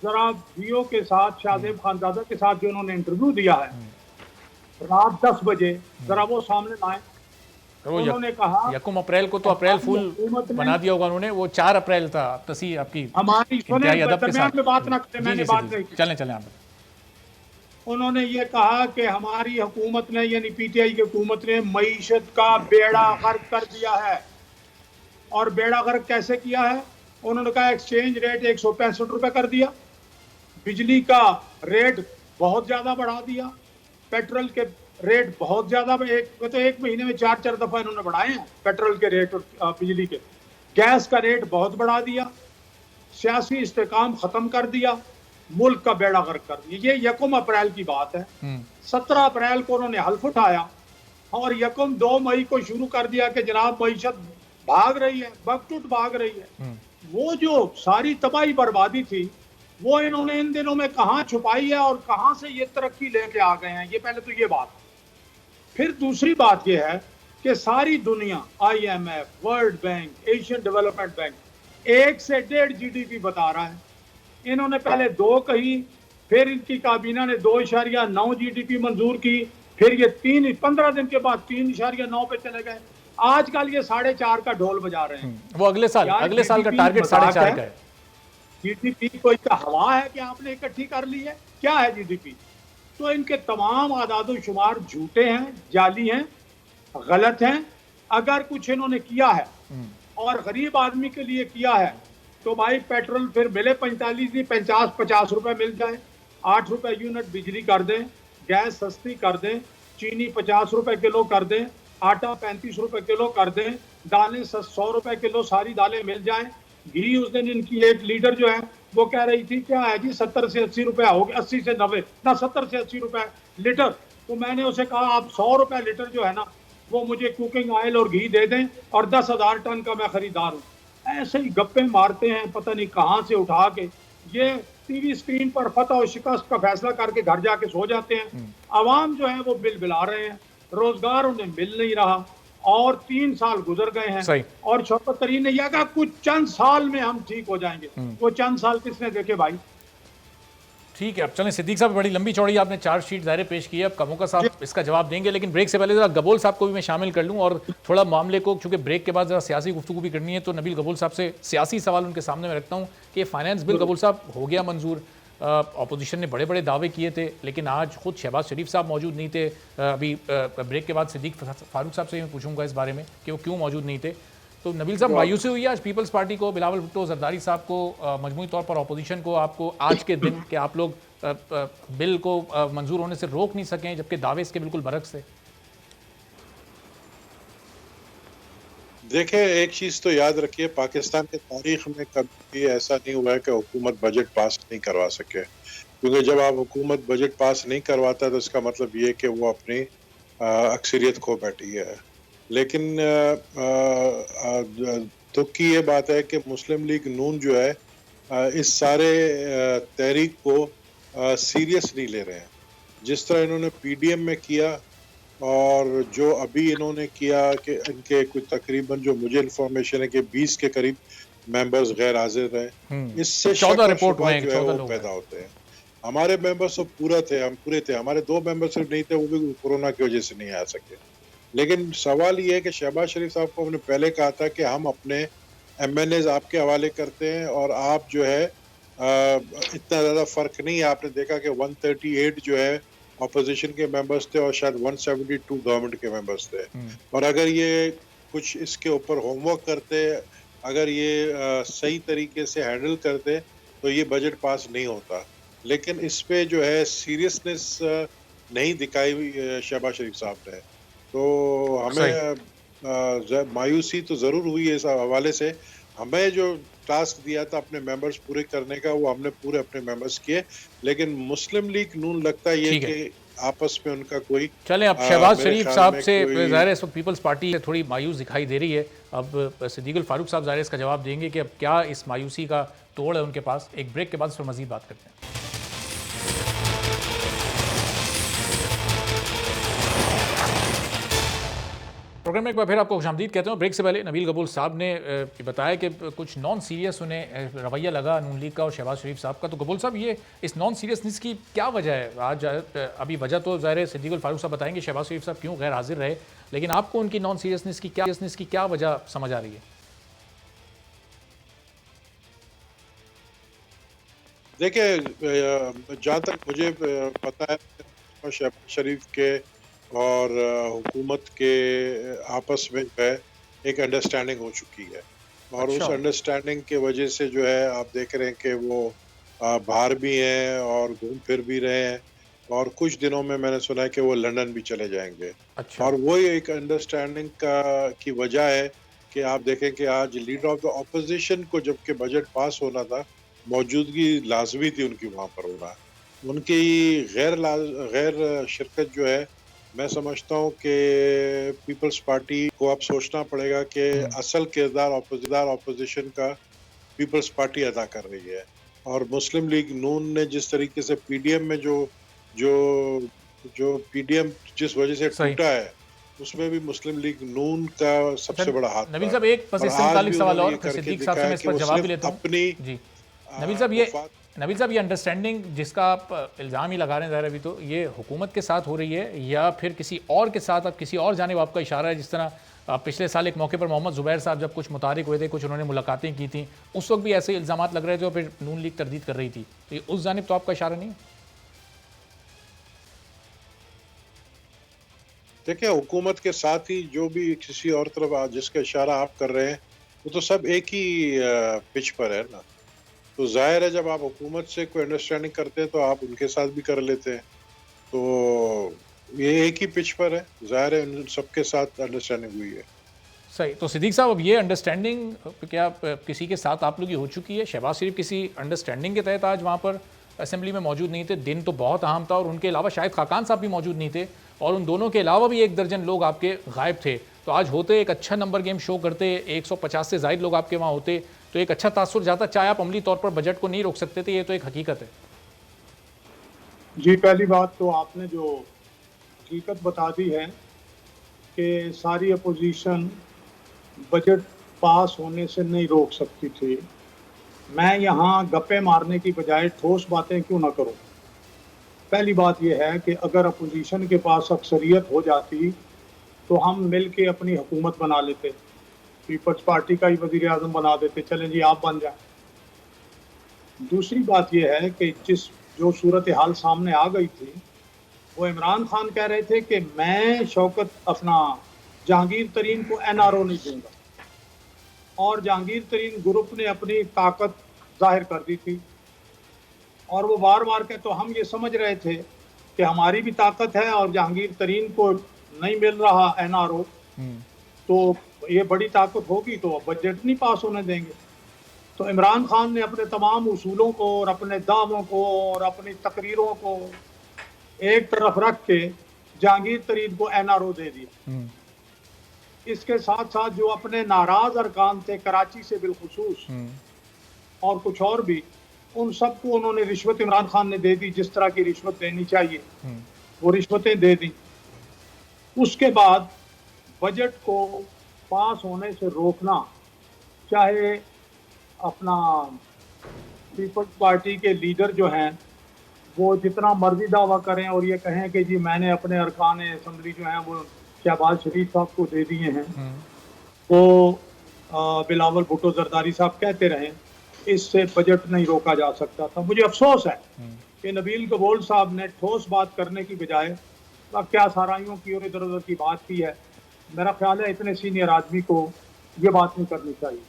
जरा वीओ के साथ शाहजेब खानजादा के साथ जो उन्होंने इंटरव्यू दिया है रात 10 बजे, जरा वो सामने लाएं। तो उन्होंने कहा 1 अप्रैल को तो अप्रैल फूल बना दिया होगा उन्होंने, वो 4 अप्रैल था। तसी आपकी हमारी सुने, इंतहाई अदब के दरमियान साथ में बात ना करें, मैंने बात नहीं की। चलें आप। उन्होंने ये कहा कि हमारी हुकूमत ने यानी पीटीआई की हुकूमत ने मईशत का बेड़ा गर्क कर दिया है। और बेड़ा गर्क कैसे किया है? उन्होंने कहा एक्सचेंज रेट 165 रुपए कर दिया, बिजली का रेट बहुत ज्यादा बढ़ा दिया, पेट्रोल के रेट बहुत ज्यादा, एक महीने में 4 दफा इन्होंने बढ़ाए हैं पेट्रोल के रेट और बिजली के। गैस का रेट बहुत बढ़ा दिया, सियासी इस्तेकाम खत्म कर दिया, मुल्क का बेड़ा गर्क कर दिया। ये 1 अप्रैल की बात है। 17 अप्रैल को उन्होंने हल्फ उठाया और 2 मई को शुरू कर दिया कि जनाब मईशत भाग रही है, बकटुट भाग रही है। वो जो सारी तबाही बर्बादी थी वो इन्होंने इन दिनों में कहां छुपाई है और कहां से ये तरक्की लेके आ गए हैं। ये पहले तो ये बात। फिर दूसरी बात ये है कि सारी दुनिया, IMF, world bank, Asian development bank 1 से 1.5 GDP बता रहा है। इन्होंने पहले 2 कही, फिर इनकी काबीना ने 2.9 GDP मंजूर की, फिर ये 15 दिन के बाद 3.9 पे चले गए। आजकल ये 4.5 का ढोल बजा रहे हैं। वो अगले साल का टारगेट 4.5 का है। जीडीपी कोई का हवा है कि आपने इकट्ठी कर ली है? क्या है जीडीपी? तो इनके तमाम आदादो शुमार झूठे हैं, जाली हैं, गलत हैं। अगर कुछ इन्होंने किया है और गरीब आदमी के लिए किया है तो भाई पेट्रोल फिर मिले 45 नहीं 50 रुपए मिल जाए, 8 रुपए यूनिट बिजली कर दें, गैस सस्ती कर दें, चीनी 50 रुपए किलो कर दें, आटा 35 रुपए किलो कर दें, दालें 100 रुपए किलो सारी दालें मिल जाएं। घी उस दिन इनकी 1 लीटर जो है वो कह रही थी क्या है जी 70 से 80 रुपए हो गए, 80 से 90 ना 70 से 80 रुपए लीटर। तो मैंने उसे कहा आप 100 रुपए लीटर जो है ना वो मुझे कुकिंग ऑयल और घी दे दें और 10,000 टन का मैं खरीदार हूँ। ऐसे ही गप्पे मारते हैं, पता नहीं कहाँ से उठा के ये टीवी स्क्रीन पर फतह और शिकस्त का फैसला करके घर जाके सो जाते हैं। आवाम जो है वो बिल बिला रहे हैं, रोजगार उन्हें मिल नहीं रहा और 3 साल गुजर गए हैं। और शौकत तरीन ने यह कहा कुछ चंद साल में हम ठीक हो जाएंगे। वो चंद साल किसने देखे भाई? ठीक है, अब चलें। सिद्दीक साहब बड़ी लंबी चौड़ी आपने चार्जशीट ज़ाहिर पेश की है, अब कमोका साहब इसका जवाब देंगे, लेकिन ब्रेक से पहले जरा गबोल साहब को भी मैं शामिल कर लूं और थोड़ा मामले को, चूंकि ब्रेक के बाद जरा सियासी गुफ्तगू भी करनी है, तो नबील गबोल साहब से सियासी सवाल उनके सामने मैं रखता हूँ कि फाइनेंस बिल गबोल साहब हो गया मंजूर। अपोजिशन ने बड़े बड़े दावे किए थे, लेकिन आज खुद शहबाज शरीफ साहब मौजूद नहीं थे। अभी ब्रेक के बाद सिद्दीक फारूक साहब से मैं पूछूंगा इस बारे में कि वो क्यों मौजूद नहीं थे। तो नबील साहब, मायूसी हुई है आज पीपल्स पार्टी को, बिलावल भुट्टो, जरदारी साहब को, मजमूई तौर पर अपोजिशन को, आपको आज के दिन कि आप लोग बिल को मंजूर होने से रोक नहीं सकें, जबकि दावे इसके बिल्कुल बरक्स थे? देखें, एक चीज तो याद रखिए, पाकिस्तान की तारीख में कभी ऐसा नहीं हुआ है कि हुकूमत बजट पास नहीं करवा सके। क्योंकि जब आप हुकूमत बजट पास नहीं करवाता तो इसका मतलब ये कि वो अपनी अक्सरियत खो बैठी है। लेकिन दुख की ये बात है कि मुस्लिम लीग नून जो है इस सारे तहरीक को सीरियस नहीं ले रहे हैं। जिस तरह इन्होंने पीडीएम में किया और जो अभी इन्होंने किया कि इनके कुछ तकरीबन जो मुझे इंफॉर्मेशन है कि 20 के करीब मेंबर्स गैर हाजिर रहे, इससे 14 रिपोर्ट हुए, जो है वो पैदा होते हैं। हमारे मेंबर्स तो पूरे थे, हमारे 2 मेंबर सिर्फ नहीं थे, वो भी कोरोना की वजह से नहीं आ सके। लेकिन सवाल ये है कि शहबाज शरीफ साहब को हमने पहले कहा था कि हम अपने MNAs आपके हवाले करते हैं और आप जो है इतना ज़्यादा फ़र्क नहीं है। आपने देखा कि 138 जो है अपोजिशन के मेंबर्स थे और शायद 172 गवर्नमेंट के मेंबर्स थे। और अगर ये कुछ इसके ऊपर होमवर्क करते, अगर ये सही तरीके से हैंडल करते तो ये बजट पास नहीं होता। लेकिन इस पे जो है सीरियसनेस नहीं दिखाई शहबाज शरीफ साहब ने, तो हमें मायूसी तो ज़रूर हुई है इस हवाले से। हमें जो टास्क दिया था अपने मेंबर्स पूरे करने का, वो हमने पूरे अपने मेंबर्स किए। लेकिन मुस्लिम लीग नून लगता है ये कि आपस में उनका कोई चलें अब शहबाज मेरे शरीफ ख्याल साहब में से कोई- ज़ाहिर है इस वक्त पीपल्स पार्टी थोड़ी मायूस दिखाई दे रही है। अब सिद्दीकुल फारूक साहब ज़ाहिर है इसका जवाब देंगे कि अब क्या इस मायूसी का तोड़ है उनके पास। एक ब्रेक के बाद इस पर मजीद बात करते हैं। प्रोग्राम में एक बार फिर आपको खुशामदीद कहते हैं। ब्रेक से पहले नबील कबूल साहब ने बताया कि कुछ नॉन सीरियस उन्हें रवैया लगा नून लीग का और शहबाज शरीफ साहब का। तो कबूल साहब, ये इस नॉन सीरियसनेस की क्या वजह है? आज अभी वजह तो ज़ाहिर है सिद्दीकुल फारूक साहब बताएंगे शहबाज शरीफ साहब क्यों गैर हाजिर रहे, लेकिन आपको उनकी नॉन सीरियसनेस की क्या वजह समझ आ रही है? देखिए, जहाँ तक मुझे पता है शहबाज शरीफ के और हुकूमत के आपस में जो है एक अंडरस्टैंडिंग हो चुकी है और उस अंडरस्टैंडिंग के वजह से जो है आप देख रहे हैं कि वो बाहर भी हैं और घूम फिर भी रहे हैं और कुछ दिनों में मैंने सुना है कि वो लंदन भी चले जाएंगे। और वो एक अंडरस्टैंडिंग की वजह है कि आप देखें कि आज लीडर ऑफ द ऑपोजिशन को जबकि बजट पास होना था, मौजूदगी लाजमी थी उनकी वहाँ पर होना। उनकी गैर शिरकत जो है, मैं समझता हूँ कि पीपल्स पार्टी को अब सोचना पड़ेगा कि असल किरदार ऑपोजिशन का पीपल्स पार्टी अदा कर रही है। और मुस्लिम लीग नून ने जिस तरीके से पीडीएम में जो पीडीएम जिस वजह से टूटा है, उसमें भी मुस्लिम लीग नून का सबसे बड़ा हाथ। नबील साहब, एक बस इससे मुतालिक सवाल और सिद्दीक साहब से मैं इस पर जवाब भी लेता हूँ जी। नबील साहब, ये अंडरस्टैंडिंग जिसका आप इल्ज़ाम ही लगा रहे हैं ज़ाहिर अभी, तो ये हुकूमत के साथ हो रही है या फिर किसी और के साथ? अब किसी और जानिब आपका इशारा है, जिस तरह पिछले साल एक मौके पर मोहम्मद ज़ुबैर साहब जब कुछ मुतारिक हुए थे, कुछ उन्होंने मुलाकातें की थी, उस वक्त भी ऐसे इल्ज़ामात लग रहे थे और फिर नून लीग तरदीद कर रही थी, तो ये उस जानिब तो आपका इशारा नहीं है? देखिए, हुकूमत के साथ ही जो भी किसी और तरफ जिसका इशारा आप कर रहे हैं, वो तो सब एक ही पिच पर है ना। तो जाहिर है जब आप हुकूमत से कोई अंडरस्टैंडिंग करते हैं तो आप उनके साथ भी कर लेते हैं, तो ये एक ही पिच पर है, जाहिर है उन सबके साथ अंडरस्टैंडिंग हुई है। सही। तो सिद्दीक साहब, अब ये अंडरस्टैंडिंग क्या किसी के साथ आप लोग की हो चुकी है? शहबाज शरीफ किसी अंडरस्टैंडिंग के तहत आज वहाँ पर असेंबली में मौजूद नहीं थे, दिन तो बहुत अहम था, और उनके अलावा शायद खाकान साहब भी मौजूद नहीं थे, और उन दोनों के अलावा भी 1 दर्जन लोग आपके गायब थे। तो आज होते एक अच्छा नंबर गेम शो करते, 150 से ज़ायद लोग आपके वहाँ होते, तो एक अच्छा तासुर जाता, चाहे आप अमली तौर पर बजट को नहीं रोक सकते थे, ये तो एक हकीकत है। जी, पहली बात तो आपने जो हकीकत बता दी है कि सारी अपोजिशन बजट पास होने से नहीं रोक सकती थी। मैं यहाँ गप्पे मारने की बजाय ठोस बातें क्यों ना करूँ। पहली बात यह है कि अगर अपोजिशन के पास अक्सरियत हो जाती तो हम मिल के अपनी हुकूमत बना लेते, पीपल्स पार्टी का ही वज़ीर आज़म बना देते, चलें जी आप बन जाए। दूसरी बात यह है कि जो सूरत हाल सामने आ गई थी, वो इमरान खान कह रहे थे कि मैं शौकत अपना जहांगीर तरीन को NRO नहीं दूंगा, और जहांगीर तरीन ग्रुप ने अपनी ताकत जाहिर कर दी थी, और वो बार बार के, तो हम ये समझ रहे थे कि हमारी भी ताकत है और जहांगीर तरीन को नहीं मिल रहा NRO, तो ये बड़ी ताकत होगी तो बजट नहीं पास होने देंगे। तो इमरान खान ने अपने तमाम उसूलों को और अपने दावों को और अपनी तकरीरों को एक तरफ रख के जहांगीर तरीन को NRO दे दिया। इसके साथ साथ जो अपने नाराज अरकान थे कराची से बिलखुसूस और कुछ और भी, उन सबको उन्होंने रिश्वत इमरान खान ने दे दी, जिस तरह की रिश्वत देनी चाहिए वो रिश्वतें दे दी। उसके बाद बजट को पास होने से रोकना, चाहे अपना पीपल्स पार्टी के लीडर जो हैं वो जितना मर्जी दावा करें और ये कहें कि जी मैंने अपने अरकान असम्बली जो हैं वो शहबाज शरीफ साहब को दे दिए हैं, तो बिलावल भुट्टो जरदारी साहब कहते रहें, इससे बजट नहीं रोका जा सकता था। मुझे अफसोस है कि नबील कबूल साहब ने ठोस बात करने की बजाय क्या साराइयों की और इधर उधर की बात की है। मेरा ख्याल है इतने सीनियर आदमी को ये बात नहीं करनी चाहिए।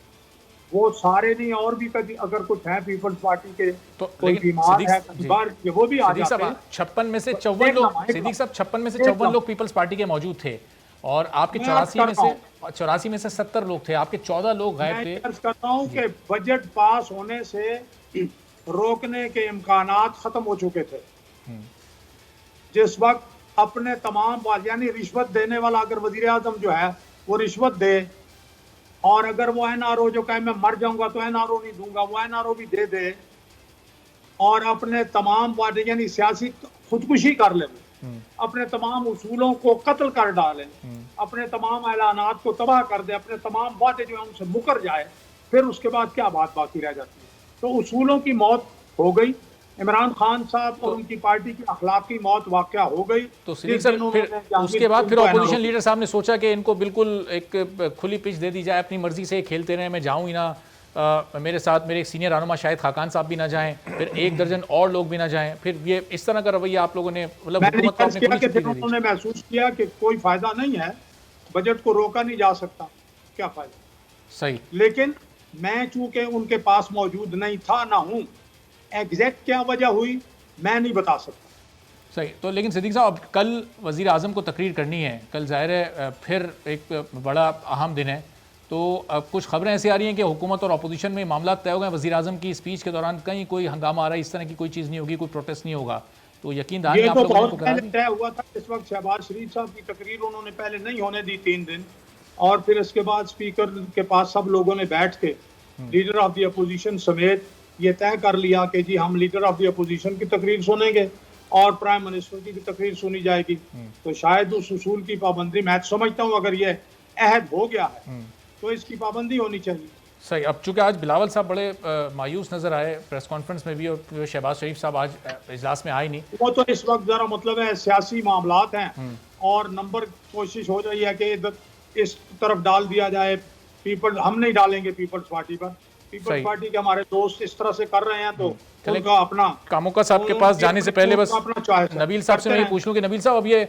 वो सारे नहीं, और भी कभी अगर कुछ है पीपल्स पार्टी के तो कोई बीमार है बार वो भी आ जाते हैं। 56 में से 54 लोग, सिद्दीक साहब 56 में से 54 लोग पीपल्स पार्टी के मौजूद थे, और आपके 84 में से 70 लोग थे, आपके 14 लोग गायब थे। मैं करता हूँ कि बजट पास होने से रोकने के इम्कानात खत्म हो चुके थे। जिस वक्त अपने तमाम यानी रिश्वत देने वाला अगर वजीर आजम जो है वो रिश्वत दे, और अगर वो एनआरओ जो कहे मैं मर जाऊंगा तो एनआरओ नहीं दूंगा, वो एनआरओ भी दे दे, और अपने तमाम यानी सियासी खुदकुशी कर ले, अपने तमाम उसूलों को कत्ल कर डाले, अपने तमाम ऐलानात को तबाह कर दे, अपने तमाम वादे जो है उनसे मुकर जाए, फिर उसके बाद क्या बात बाकी रह जाती है? तो उसूलों की मौत हो गई, इमरान खान साहब और उनकी पार्टी की अखलाकी मौत वाक़या हो गई। तो सिद्दीक सर फिर उसके बाद फिर अपोजिशन लीडर साहब ने सोचा कि इनको बिल्कुल एक खुली पिच दे दी जाए, अपनी मर्जी से खेलते रहे, मैं जाऊँ ही ना, मेरे साथ मेरे एक सीनियर रहनुमा शाहिद खाकान साहब भी ना जाएं, फिर 1 दर्जन और लोग भी ना जाएं, फिर ये इस तरह का रवैया आप लोगों ने मतलब हुकूमत को अपने खुली छुट्टी दे दी। उन्होंने महसूस किया कि कोई फायदा नहीं है, बजट को रोका नहीं जा सकता, क्या फायदा। सही, लेकिन मैं चूंकि उनके पास मौजूद नहीं था ना हूं, एग्जैक्ट क्या वजह हुई मैं नहीं बता सकता। सही। तो लेकिन सिद्दीक साहब अब कल वज़ीर आज़म को तकरीर करनी है, कल ज़ाहिर है फिर एक बड़ा अहम दिन है, तो अब कुछ खबरें ऐसी आ रही हैं कि हुकूमत और अपोजिशन में मामला तय हो गए, वज़ीर आज़म की स्पीच के दौरान कहीं कोई हंगामा आ रहा है, इस तरह की कोई चीज़ नहीं होगी, कोई प्रोटेस्ट नहीं होगा, तो यकीन दहानी ये आप तो लोगों बहुत को पहले तय हुआ था। इस वक्त शहबाज शरीफ साहब की तकरीर उन्होंने पहले नहीं होने दी 3 दिन, और फिर इसके बाद स्पीकर के पास सब लोगों ने बैठ के लीडर ऑफ द अपोजिशन समेत ये तय कर लिया कि जी हम लीडर ऑफ द अपोजिशन की तकरीर सुनेंगे और प्राइम मिनिस्टर की भी तकरीर सुनी जाएगी। तो शायद उस उसूल की पाबंदी, मैं समझता हूँ अगर ये अहद हो गया है तो इसकी पाबंदी होनी चाहिए। सही। अब चूंकि आज बिलावल साहब बड़े मायूस नजर आए प्रेस कॉन्फ्रेंस में भी, और शहबाज शरीफ साहब आज इजलास में आए नहीं, वो तो इस वक्त जरा मतलब है सियासी मामलात हैं और नंबर कोशिश हो रही है कि इधर इस तरफ डाल दिया जाए, पीपल हम नहीं डालेंगे पीपल्स पार्टी पर, पीपल्स पार्टी के हमारे दोस्त इस तरह से कर रहे हैं तो उनका अपना। कामोका साहब के पास जाने से पहले बस नबील साहब से मैं ये पूछ लूं कि नबील साहब अब ये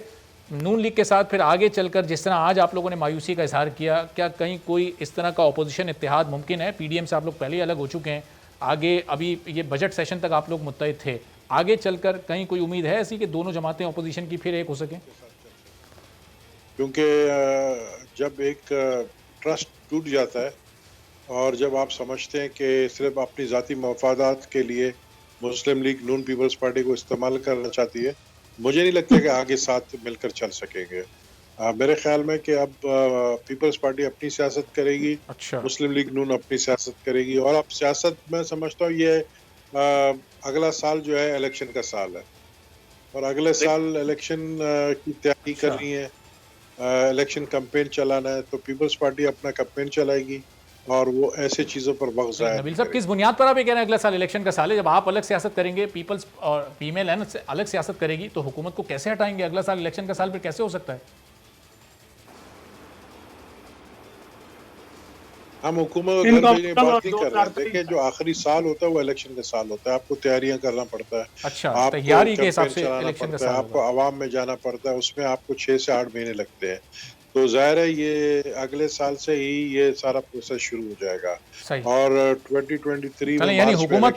नून लीग के साथ फिर आगे चलकर जिस तरह आज आप लोगों ने मायूसी का इजहार किया, क्या कहीं कोई इस तरह का अपोजिशन इत्तेहाद मुमकिन है? पीडीएम से आप लोग पहले ही अलग हो चुके हैं, आगे अभी ये बजट सेशन तक आप लोग मुत्तहिद थे, आगे चलकर कहीं कोई उम्मीद है ऐसी कि दोनों जमातें अपोजिशन की फिर एक हो सकें? क्योंकि जब एक ट्रस्ट टूट जाता है और जब आप समझते हैं कि सिर्फ अपनी ज़ाती मफादात के लिए मुस्लिम लीग नून पीपल्स पार्टी को इस्तेमाल करना चाहती है, मुझे नहीं लगता कि आगे साथ मिलकर चल सकेंगे। मेरे ख्याल में कि अब पीपल्स पार्टी अपनी सियासत करेगी, अच्छा, मुस्लिम लीग नून अपनी सियासत करेगी, और अब सियासत मैं समझता हूँ ये अगला साल जो है इलेक्शन का साल है और अगले साल इलेक्शन की तैयारी करनी है, इलेक्शन कैंपेन चलाना है, तो पीपल्स पार्टी अपना कैंपेन चलाएगी और वो ऐसे चीज़ों पर वक्त ज़ाहिर नबील साहब किस बुनियाद पर आप ये कह रहे हैं अगला साल इलेक्शन का साल है? जब आप अलग सियासत करेंगे, पीपल्स और फीमेल अलग सियासत करेगी, तो हुकूमत को कैसे हटाएंगे? अगला साल इलेक्शन का साल फिर कैसे हो सकता है? हम हुकूमत की बात नहीं कर रहे हैं। देखिए जो आखिरी साल होता है वो इलेक्शन का साल होता है, आपको तैयारियां करना पड़ता है, अच्छा, तैयारी के हिसाब से इलेक्शन का साल आपको आवाम में जाना पड़ता है, उसमें आपको 6 से 8 महीने लगते हैं, तो जाहिर है ये अगले साल से ही ये सारा प्रोसेस शुरू हो जाएगा। और 2023 में यानी हुकूमत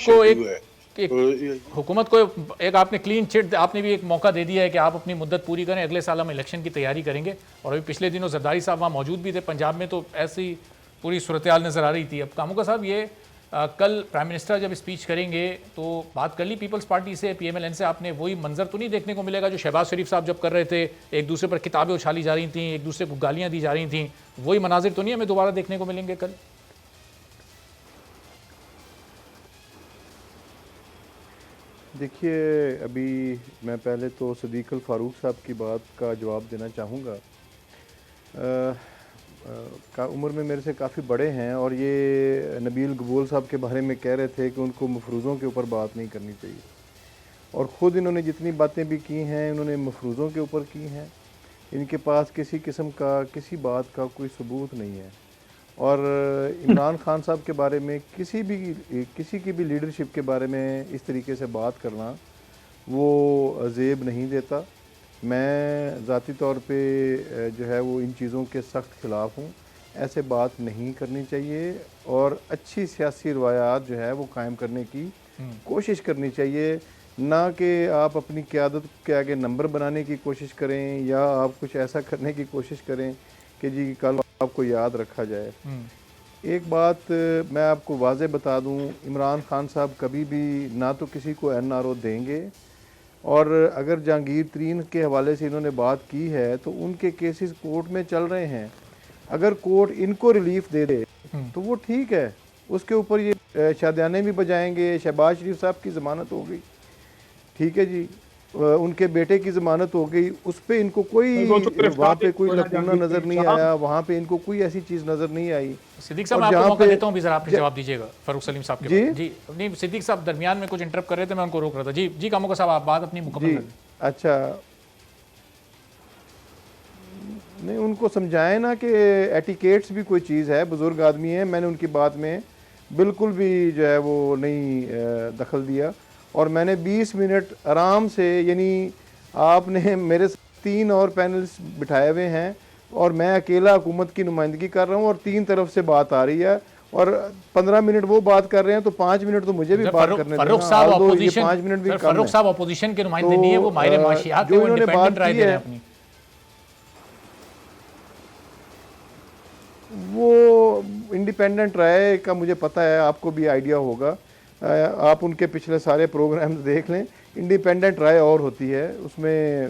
को एक आपने क्लीन चिट, आपने भी एक मौका दे दिया है कि आप अपनी मुद्दत पूरी करें, अगले साल हम इलेक्शन की तैयारी करेंगे। और अभी पिछले दिनों जरदारी साहब वहाँ मौजूद भी थे पंजाब में, तो ऐसी पूरी सूरत हाल नज़र आ रही थी। अब कामुका साहब ये कल प्राइम मिनिस्टर जब स्पीच करेंगे तो बात कर ली पीपल्स पार्टी से, पीएमएलएन से, आपने वही मंजर तो नहीं देखने को मिलेगा जो शहबाज शरीफ साहब जब कर रहे थे, एक दूसरे पर किताबें उछाली जा रही थी, एक दूसरे को गालियां दी जा रही थी, वही मनाजिर तो नहीं हमें दोबारा देखने को मिलेंगे कल? देखिए अभी मैं पहले तो सदीक अल फारूक साहब की बात का जवाब देना चाहूँगा। का उम्र में मेरे से काफ़ी बड़े हैं और ये नबील गबूल साहब के बारे में कह रहे थे कि उनको मफरूज़ों के ऊपर बात नहीं करनी चाहिए, और ख़ुद इन्होंने जितनी बातें भी की हैं इन्होंने मफरूज़ों के ऊपर की हैं। इनके पास किसी किस्म का किसी बात का कोई सबूत नहीं है, और इमरान खान साहब के बारे में किसी की भी लीडरशिप के बारे में इस तरीके से बात करना वो ज़ेब नहीं देता। मैं ज़ाती तौर पे जो है वो इन चीज़ों के सख्त ख़िलाफ़ हूँ, ऐसे बात नहीं करनी चाहिए, और अच्छी सियासी रवायात जो है वो कायम करने की कोशिश करनी चाहिए, ना कि आप अपनी क़यादत के आगे नंबर बनाने की कोशिश करें या आप कुछ ऐसा करने की कोशिश करें कि जी कल आपको याद रखा जाए। एक बात मैं आपको वाज़े बता दूं, इमरान खान साहब कभी भी ना तो किसी को NRO देंगे और अगर जहांगीर तरीन के हवाले से इन्होंने बात की है तो उनके केसेस कोर्ट में चल रहे हैं। अगर कोर्ट इनको रिलीफ दे दे तो वो ठीक है, उसके ऊपर ये शादियाने भी बजाएंगे। शहबाज शरीफ साहब की ज़मानत हो गई, ठीक है जी, उनके बेटे की ज़मानत हो गई, उस पर इनको कोई वहाँ पे कोई लकूना नज़र नहीं आया, वहाँ पे इनको कोई ऐसी चीज़ नज़र नहीं आई। सिद्दीक साहब, मैं आपको मौका देता हूँ, ज़रा आपने जवाब दीजिएगा फारूक सलीम साहब के जी। नहीं, सिद्दीक साहब दरमियान में कुछ इंटरप्ट कर रहे थे, मैं उनको रोक रहा था। जी जी कामोका साहब, आप बात अपनी मुकम्मल करें। अच्छा, नहीं, उनको समझाएं ना कि एटिकेट्स भी कोई चीज़ है, बुज़ुर्ग आदमी है। मैंने उनकी बात में बिल्कुल भी जो है वो नहीं दखल दिया, और मैंने 20 मिनट आराम से, यानी आपने मेरे 3 और पैनल्स बिठाए हुए हैं और मैं अकेला हुकूमत की नुमाइंदगी कर रहा हूँ और 3 तरफ से बात आ रही है, और 15 मिनट वो बात कर रहे हैं तो 5 मिनट तो मुझे भी बात करने देना। फारूक साहब अपोजिशन, 5 मिनट भी फारूक साहब अपोजिशन के नुमाइंदे नहीं है, वो माहिर माशियात है, वो इंडिपेंडेंट राय दे रहे हैं अपनी। वो इंडिपेंडेंट राय का मुझे पता है, आपको भी आइडिया होगा, आप उनके पिछले सारे प्रोग्राम्स देख लें। इंडिपेंडेंट राय और होती है, उसमें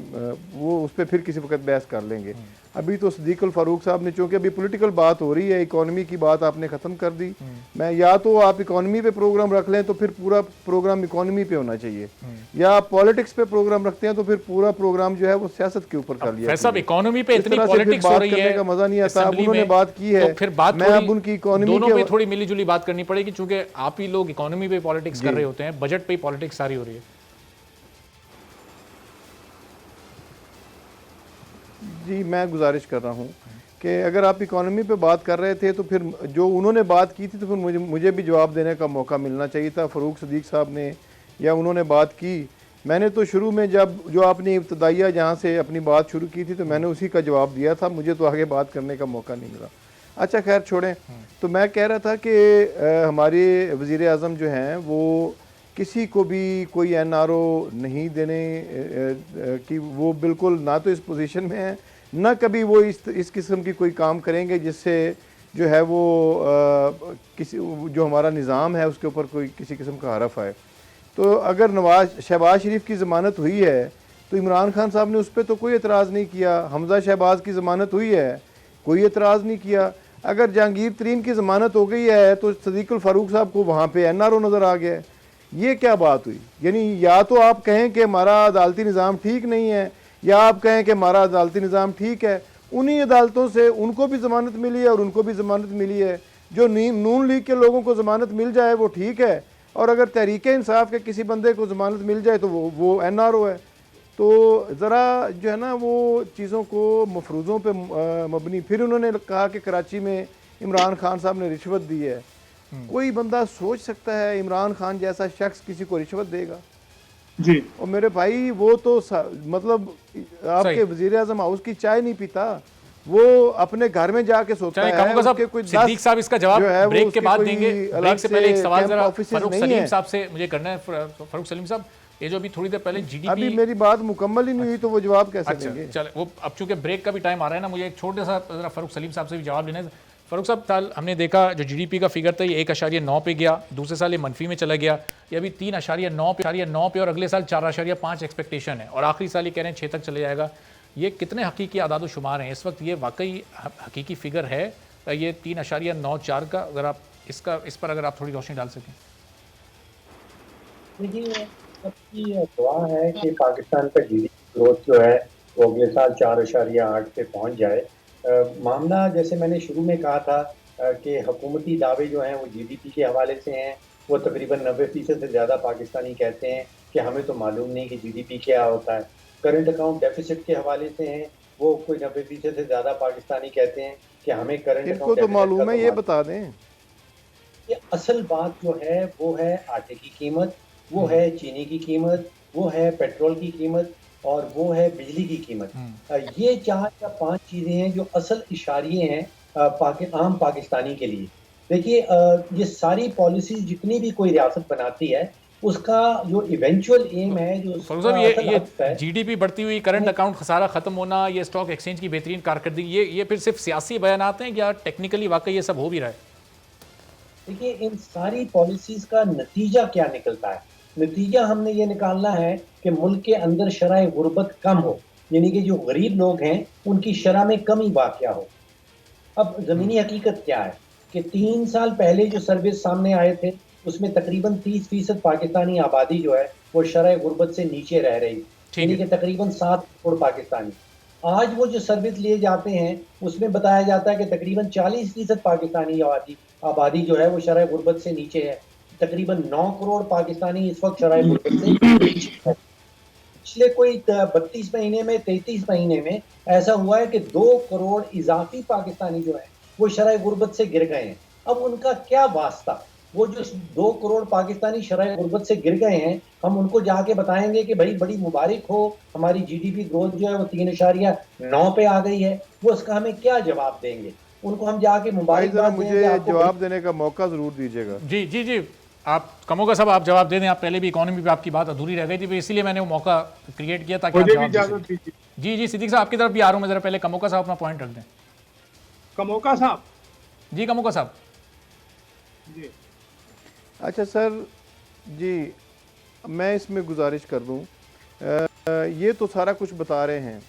वो उस पर फिर किसी वक्त बहस कर लेंगे। अभी तो सदीक फारूक साहब ने, चूंकि अभी पॉलिटिकल बात हो रही है, इकोनॉमी की बात आपने ख़त्म कर दी। मैं या तो आप इकोनॉमी पे प्रोग्राम रख लें तो फिर पूरा प्रोग्राम इकोनॉमी पे होना चाहिए, या आप पॉलिटिक्स पे प्रोग्राम रखते हैं तो फिर पूरा प्रोग्राम जो है वो सियासत के ऊपर कर लिया। सब इकोनॉमी पे इतनी पॉलिटिक्स हो रही है, का मजा नहीं आता। अब उन्होंने बात की है, तो फिर बात मैं अब उनकी इकोनॉमी दोनों पे थोड़ी मिली जुली बात करनी पड़ेगी, चूंकि आप ही लोग इकोनॉमी पे पॉलिटिक्स कर रहे होते हैं, बजट पे पॉलिटिक्स सारी हो रही है। जी, मैं गुजारिश कर रहा हूँ कि अगर आप इकोनॉमी पे बात कर रहे थे तो फिर जो उन्होंने बात की थी तो फिर मुझे भी जवाब देने का मौका मिलना चाहिए था। फ़ारूक सदीक साहब ने या उन्होंने बात की, मैंने तो शुरू में जब जो आपने इब्तदाइया जहाँ से अपनी बात शुरू की थी तो मैंने उसी का जवाब दिया था, मुझे तो आगे बात करने का मौका नहीं मिला। अच्छा, खैर छोड़ें। तो मैं कह रहा था कि हमारे वज़ीर आज़म जो हैं वो किसी को भी कोई NRO नहीं देने कि वो बिल्कुल ना तो इस पोजीशन में है, ना कभी वो इस किस्म की कोई काम करेंगे जिससे जो है वो किसी जो हमारा निज़ाम है उसके ऊपर कोई किसी किस्म का हरफ आए। तो अगर शहबाज शरीफ की ज़मानत हुई है तो इमरान खान साहब ने उस पर तो कोई एतराज़ नहीं किया। हमज़ा शहबाज की ज़मानत हुई है, कोई एतराज़ नहीं किया। अगर जहांगीर तरीन की ज़मानत हो गई है तो सदीक फारूक साहब को वहाँ पे NRO नज़र आ गया। ये क्या बात हुई? यानी या तो आप कहें कि हमारा अदालती निज़ाम ठीक नहीं है, या आप कहें कि हमारा अदालती निज़ाम ठीक है। उन्हीं अदालतों से उनको भी ज़मानत मिली है और उनको भी ज़मानत मिली है। जो नून लीग के लोगों को ज़मानत मिल जाए वो ठीक है, और अगर तहरीक इंसाफ के किसी बंदे को ज़मानत मिल जाए तो वो NRO है। तो ज़रा जो है ना वो चीज़ों को मफरूज़ों पे मबनी। फिर उन्होंने कहा कि कराची में इमरान खान साहब ने रिश्वत दी है। कोई बंदा सोच सकता है इमरान खान जैसा शख्स किसी को रिश्वत देगा? जी। और मेरे भाई वो तो मतलब आपके वज़ीर आज़म हाउस की चाय नहीं पीता, वो अपने घर में जाके सोता है। सिद्दीक साहब इसका जवाब ब्रेक के बाद देंगे। ब्रेक से पहले एक सवाल जरा फारूक सलीम साहब से मुझे करना है। फारूक सलीम साहब, ये जो अभी थोड़ी देर पहले GDP, अभी मेरी बात मुकम्मल ही नहीं हुई तो वो जवाब कैसे देंगे? चले, वो अब चूंकि ब्रेक का भी टाइम आ रहा है ना, मुझे एक छोटे सा जरा फारूक सलीम साहब से भी जवाब लेना है। फारूक साहब, साल हमने देखा जो GDP का फिगर था ये 1.9 पे गया, दूसरे साल ये मनफी में चला गया, ये अभी 3.9 पे और अगले साल 4.5 एक्सपेक्टेशन है, और आखिरी साल ये कह रहे हैं 6 तक चले जाएगा। ये कितने हकीकी आदाद शुमार हैं इस वक्त? ये वाकई हकीकी फिगर है ये 3.94 का? अगर आप इस पर अगर आप थोड़ी रोशनी डाल सकें। देखिए, सबकी दुआ है कि पाकिस्तान का GDP ग्रोथ जो है वो अगले साल 4.8 पे पहुंच जाए। मामला जैसे मैंने शुरू में कहा था कि हुकूमती दावे जो हैं वो GDP के हवाले से हैं। वो तकरीबन 90% से ज़्यादा पाकिस्तानी कहते हैं कि हमें तो मालूम नहीं कि GDP क्या होता है। करंट अकाउंट डेफिसिट के हवाले से हैं, वो कोई 90% से ज़्यादा पाकिस्तानी कहते हैं कि हमें करंट अकाउंट तो मालूम है, ये बता दें। ये असल बात जो है वो है आटे की कीमत, वो है चीनी की कीमत, वो है पेट्रोल की कीमत, और वो है बिजली की कीमत। ये 4 या 5 चीज़ें हैं जो असल इशारिये हैं आम पाकिस्तानी के लिए। देखिए, ये सारी पॉलिसी जितनी भी कोई रियासत बनाती है उसका जो इवेंचुअल एम है, जो ये GDP बढ़ती हुई, करंट अकाउंट खसारा खत्म होना, ये स्टॉक एक्सचेंज की बेहतरीन कारकर्दगी, ये फिर सिर्फ सियासी बयानात हैं या टेक्निकली वाकई ये सब हो भी रहा है? देखिए, इन सारी पॉलिसीज का नतीजा क्या निकलता है? नतीजा हमने ये निकालना है कि मुल्क के अंदर शरह गुर्बत कम हो, यानी कि जो गरीब लोग हैं उनकी शरह में कमी वाक़या हो। अब ज़मीनी हकीकत क्या है कि 3 साल पहले जो सर्विस सामने आए थे उसमें तकरीबन 30% पाकिस्तानी आबादी जो है वो शरह गुर्बत से नीचे रह रही, यानी कि तकरीबन 7 करोड़ पाकिस्तानी। आज वो जो सर्विस लिए जाते हैं उसमें बताया जाता है कि तकरीबन 40% पाकिस्तानी आबादी जो है वो शरह गुर्बत से नीचे है। तकरीबन 9 करोड़ पाकिस्तानी इस वक्त शरह गुर्बत से नीचे है। पिछले कोई 32 महीने में 33 महीने में ऐसा हुआ है कि 2 करोड़ इजाफी पाकिस्तानी जो है वो शरह गुर्बत से गिर गए हैं। अब उनका क्या वास्ता, वो जो 2 करोड़ पाकिस्तानी शरह गुर्बत से गिर गए हैं, हम उनको जाके बताएंगे कि भाई बड़ी मुबारक हो, हमारी जीडीपी ग्रोथ जो है वो 3.9 पे आ गई है, वो उसका हमें क्या जवाब देंगे? उनको हम जाके मुबारकबाद मुझे जवाब देने का मौका जरूर दीजिएगा। जी जी जी, आप कमोगा साहब आप जवाब दे दें। आप पहले भी इकोनॉमी पे आपकी बात अधूरी रह गई थी, इसीलिए मैंने वो मौका क्रिएट किया ताकि आप जवाब दे सकें। जी जी सिद्दीक साहब आपकी तरफ भी आ रहा हूँ मैं, जरा पहले कमोगा साहब अपना पॉइंट रख दें। कमोका साहब जी, कमोगा साहब जी। अच्छा सर जी, मैं इसमें गुजारिश कर दूं, ये तो सारा कुछ बता रहे हैं।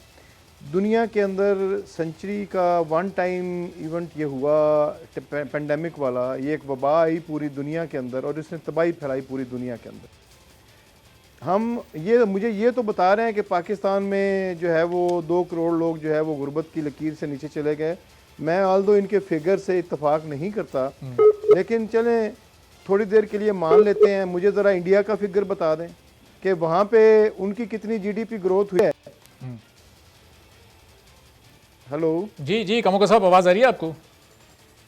दुनिया के अंदर सेंचुरी का वन टाइम इवेंट ये हुआ पेंडेमिक वाला, ये एक वबा आई पूरी दुनिया के अंदर और इसने तबाही फैलाई पूरी दुनिया के अंदर। मुझे ये तो बता रहे हैं कि पाकिस्तान में जो है वो 2 करोड़ लोग जो है वो गुर्बत की लकीर से नीचे चले गए। मैं आल्दो इनके फिगर से इत्तेफाक नहीं करता, लेकिन चलें थोड़ी देर के लिए मान लेते हैं। मुझे ज़रा इंडिया का फिगर बता दें कि वहाँ पे उनकी कितनी जीडीपी ग्रोथ हुई है। हेलो जी जी कमोगा साहब आवाज़ आ रही है आपको?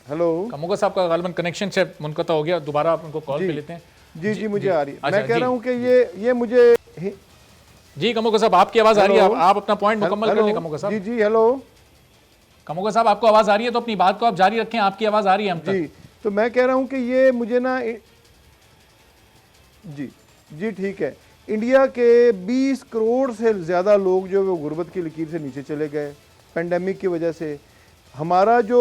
हेलो कमोगा साहब का गालिबन कनेक्शन से मुनक़ता हो गया, दोबारा आप उनको कॉल पे लेते हैं। जी जी मुझे आ रही है। अच्छा, मैं कह रहा हूँ कि ये मुझे जी कमोगा साहब आपकी आवाज़ आ रही है, आप अपना पॉइंट मुकम्मल कर लें कमोगा साहब। जी जी हेलो कमोगा साहब आपको आवाज़ आ रही है तो अपनी बात को आप जारी रखें, आपकी आवाज़ आ रही है हम तक। तो मैं कह रहा हूं कि ये मुझे ना जी ठीक है, इंडिया के 20 करोड़ से ज़्यादा लोग जो वो गुर्बत की लकीर से नीचे चले गए पेंडेमिक की वजह से। हमारा जो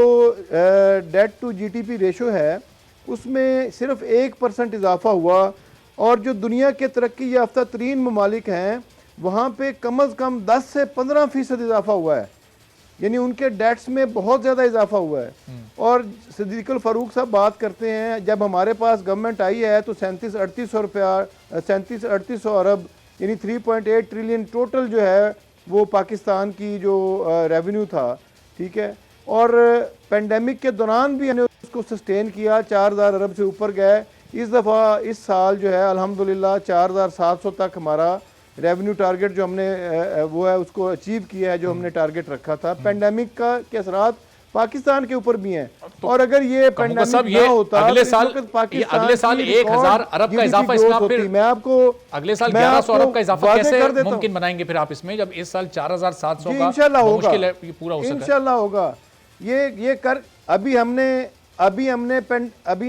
डेट टू जीडीपी रेशो है उसमें सिर्फ 1% इजाफा हुआ, और जो दुनिया के तरक्की याफ्ता तरीन ममालिक हैं वहाँ पे कम अज़ कम 10 से 15% इजाफा हुआ है, यानी उनके डेट्स में बहुत ज़्यादा इजाफा हुआ है। और सिद्दीकुल फ़ारूक साहब बात करते हैं जब हमारे पास गवर्नमेंट आई है तो 37-3800 अरब यानी 3.8 ट्रिलियन टोटल जो है वो पाकिस्तान की जो रेवेन्यू था, ठीक है। और पेंडेमिक के दौरान भी हमने उसको सस्टेन किया, 4000 अरब से ऊपर गए। इस दफ़ा इस साल जो है अल्हम्दुलिल्लाह 4700 तक हमारा रेवेन्यू टारगेट जो हमने वो है उसको अचीव किया है, जो हमने टारगेट रखा था। पेंडेमिक का के असरात पाकिस्तान के ऊपर भी हैं, और अगर ये पेंडेमिक ना होता अगले साल 1000 अरब का इजाफा इसमें आप फिर मैं आपको अगले साल 1100 अरब का इजाफा कैसे मुमकिन बनाएंगे फिर आप इसमें, जब इस साल 4700 का मुश्किल है पूरा हो सके? इंशाल्लाह होगा ये कर। अभी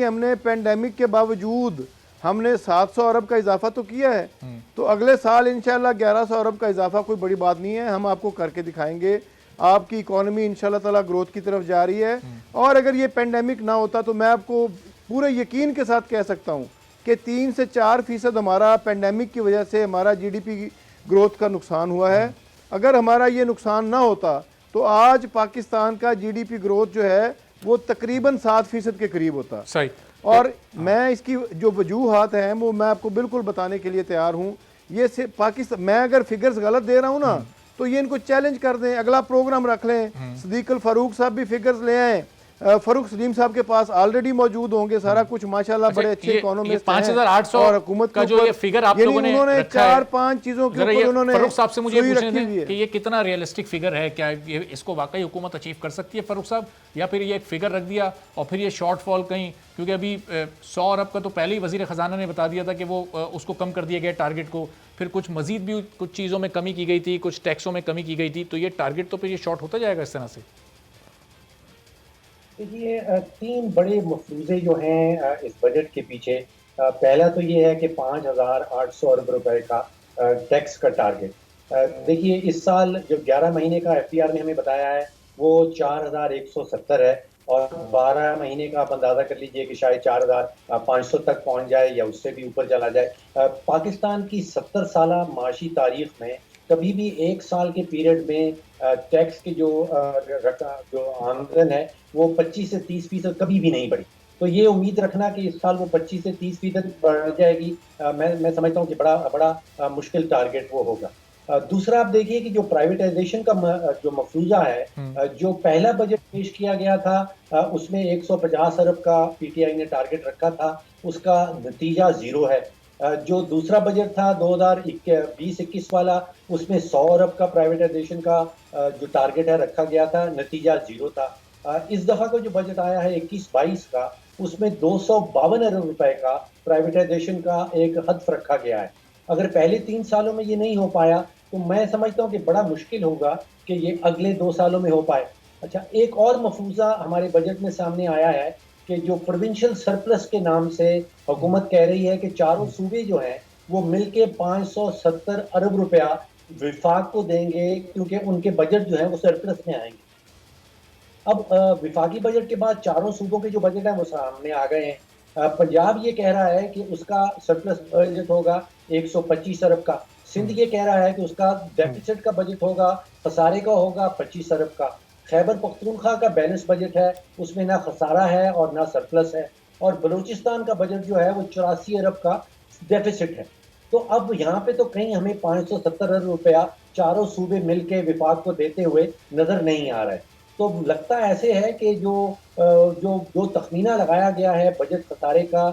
हमने पेंडेमिक के बावजूद हमने 700 अरब का इजाफा तो किया है, तो अगले साल इंशाल्लाह 1100 अरब का इजाफा कोई बड़ी बात नहीं है, हम आपको करके दिखाएंगे। आपकी इकोनॉमी इंशाल्लाह ताला ग्रोथ की तरफ जा रही है, और अगर ये पेंडेमिक ना होता तो मैं आपको पूरे यकीन के साथ कह सकता हूँ कि 3 से 4% हमारा पेंडेमिक की वजह से हमारा जीडीपी ग्रोथ का नुकसान हुआ है। अगर हमारा ये नुकसान ना होता तो आज पाकिस्तान का जीडीपी ग्रोथ जो है वो तकरीबन 7% के करीब होता। सही। और मैं इसकी जो वजूहात हैं वो मैं आपको बिल्कुल बताने के लिए तैयार हूँ। ये से पाकिस्तान, मैं अगर फिगर्स गलत दे रहा हूँ ना तो ये इनको चैलेंज कर दें, अगला प्रोग्राम रख लें, सिद्दीकुल फारूक साहब भी फिगर्स ले आए, फारूक सलीम साहब के पास ऑलरेडी मौजूद होंगे सारा कुछ माशाल्लाह, बड़े अच्छे इकोनॉमिस्ट हैं। 5800 और हुकूमत का जो ये फिगर आप लोगों ने उन्होंने 4-5 चीजों के ऊपर उन्होंने फारूक साहब से मुझे पूछना है कि ये कितना रियलिस्टिक फिगर है, क्या ये इसको वाकई हुकूमत अचीव कर सकती है फारूक साहब, या फिर ये एक फिगर रख दिया और फिर ये शॉर्टफॉल कहीं, क्योंकि अभी 100 अरब का तो पहले ही वजीर खजाना ने बता दिया था कि वो उसको कम कर दिया गया टारगेट को, फिर कुछ मजीद भी कुछ चीज़ों में कमी की गई थी, कुछ टैक्सों में कमी की गई थी, तो ये टारगेट तो फिर ये शॉर्ट होता जाएगा इस तरह से। देखिए 3 बड़े मफरूज़े जो हैं इस बजट के पीछे, पहला तो ये है कि 5800 अरब रुपए का टैक्स का टारगेट। देखिए इस साल जो 11 महीने का एफटीआर ने हमें बताया है वो 4170 है, और 12 महीने का आप अंदाजा कर लीजिए कि शायद 4,500 तक पहुंच जाए या उससे भी ऊपर चला जाए। पाकिस्तान की 70 साला माशी तारीख में कभी भी एक साल के पीरियड में टैक्स की जो आमदन है वो 25 से 30% कभी भी नहीं बढ़ी। तो ये उम्मीद रखना कि इस साल वो 25 से 30% बढ़ जाएगी, मैं समझता हूँ कि बड़ा मुश्किल टारगेट वो होगा। दूसरा आप देखिए कि जो प्राइवेटाइजेशन का जो मफरूजा है, जो पहला बजट पेश किया गया था उसमें 150 अरब का पीटीआई ने टारगेट रखा था, उसका नतीजा 0 है। जो दूसरा बजट था 2020-21 वाला, उसमें 100 अरब का प्राइवेटाइजेशन का जो टारगेट है रखा गया था, नतीजा 0 था। इस दफा का जो बजट आया है 21-22 का, उसमें 252 अरब रुपए का प्राइवेटाइजेशन का एक हदफ रखा गया है। अगर पहले 3 सालों में ये नहीं हो पाया तो मैं समझता हूँ कि बड़ा मुश्किल होगा कि ये अगले 2 सालों में हो पाए। अच्छा, एक और मफरूजा हमारे बजट में सामने आया है कि जो प्रोविंशियल सरप्लस के नाम से हुकूमत कह रही है कि चारों सूबे जो हैं वो मिलके 570 अरब रुपया विफाक को देंगे, क्योंकि उनके बजट जो है वो सरप्लस में आएंगे। अब विफाकी बजट के बाद चारों सूबों के जो बजट है वो सामने आ गए हैं। पंजाब ये कह रहा है कि उसका सरप्लस बजट होगा 125 अरब का। सिंध ये कह रहा है कि उसका डेफिसिट का बजट होगा, खसारे का होगा 25 अरब का। खैबर पख्तूनख्वा का बैलेंस बजट है, उसमें ना खसारा है और ना सरप्लस है। और बलूचिस्तान का बजट जो है वो 84 अरब का डेफिसिट है। तो अब यहाँ पे तो कहीं हमें 570 अरब रुपया चारों सूबे मिलके विफाक को देते हुए नजर नहीं आ रहा है। तो लगता ऐसे है कि जो तखमीना लगाया गया है बजट खसारे का,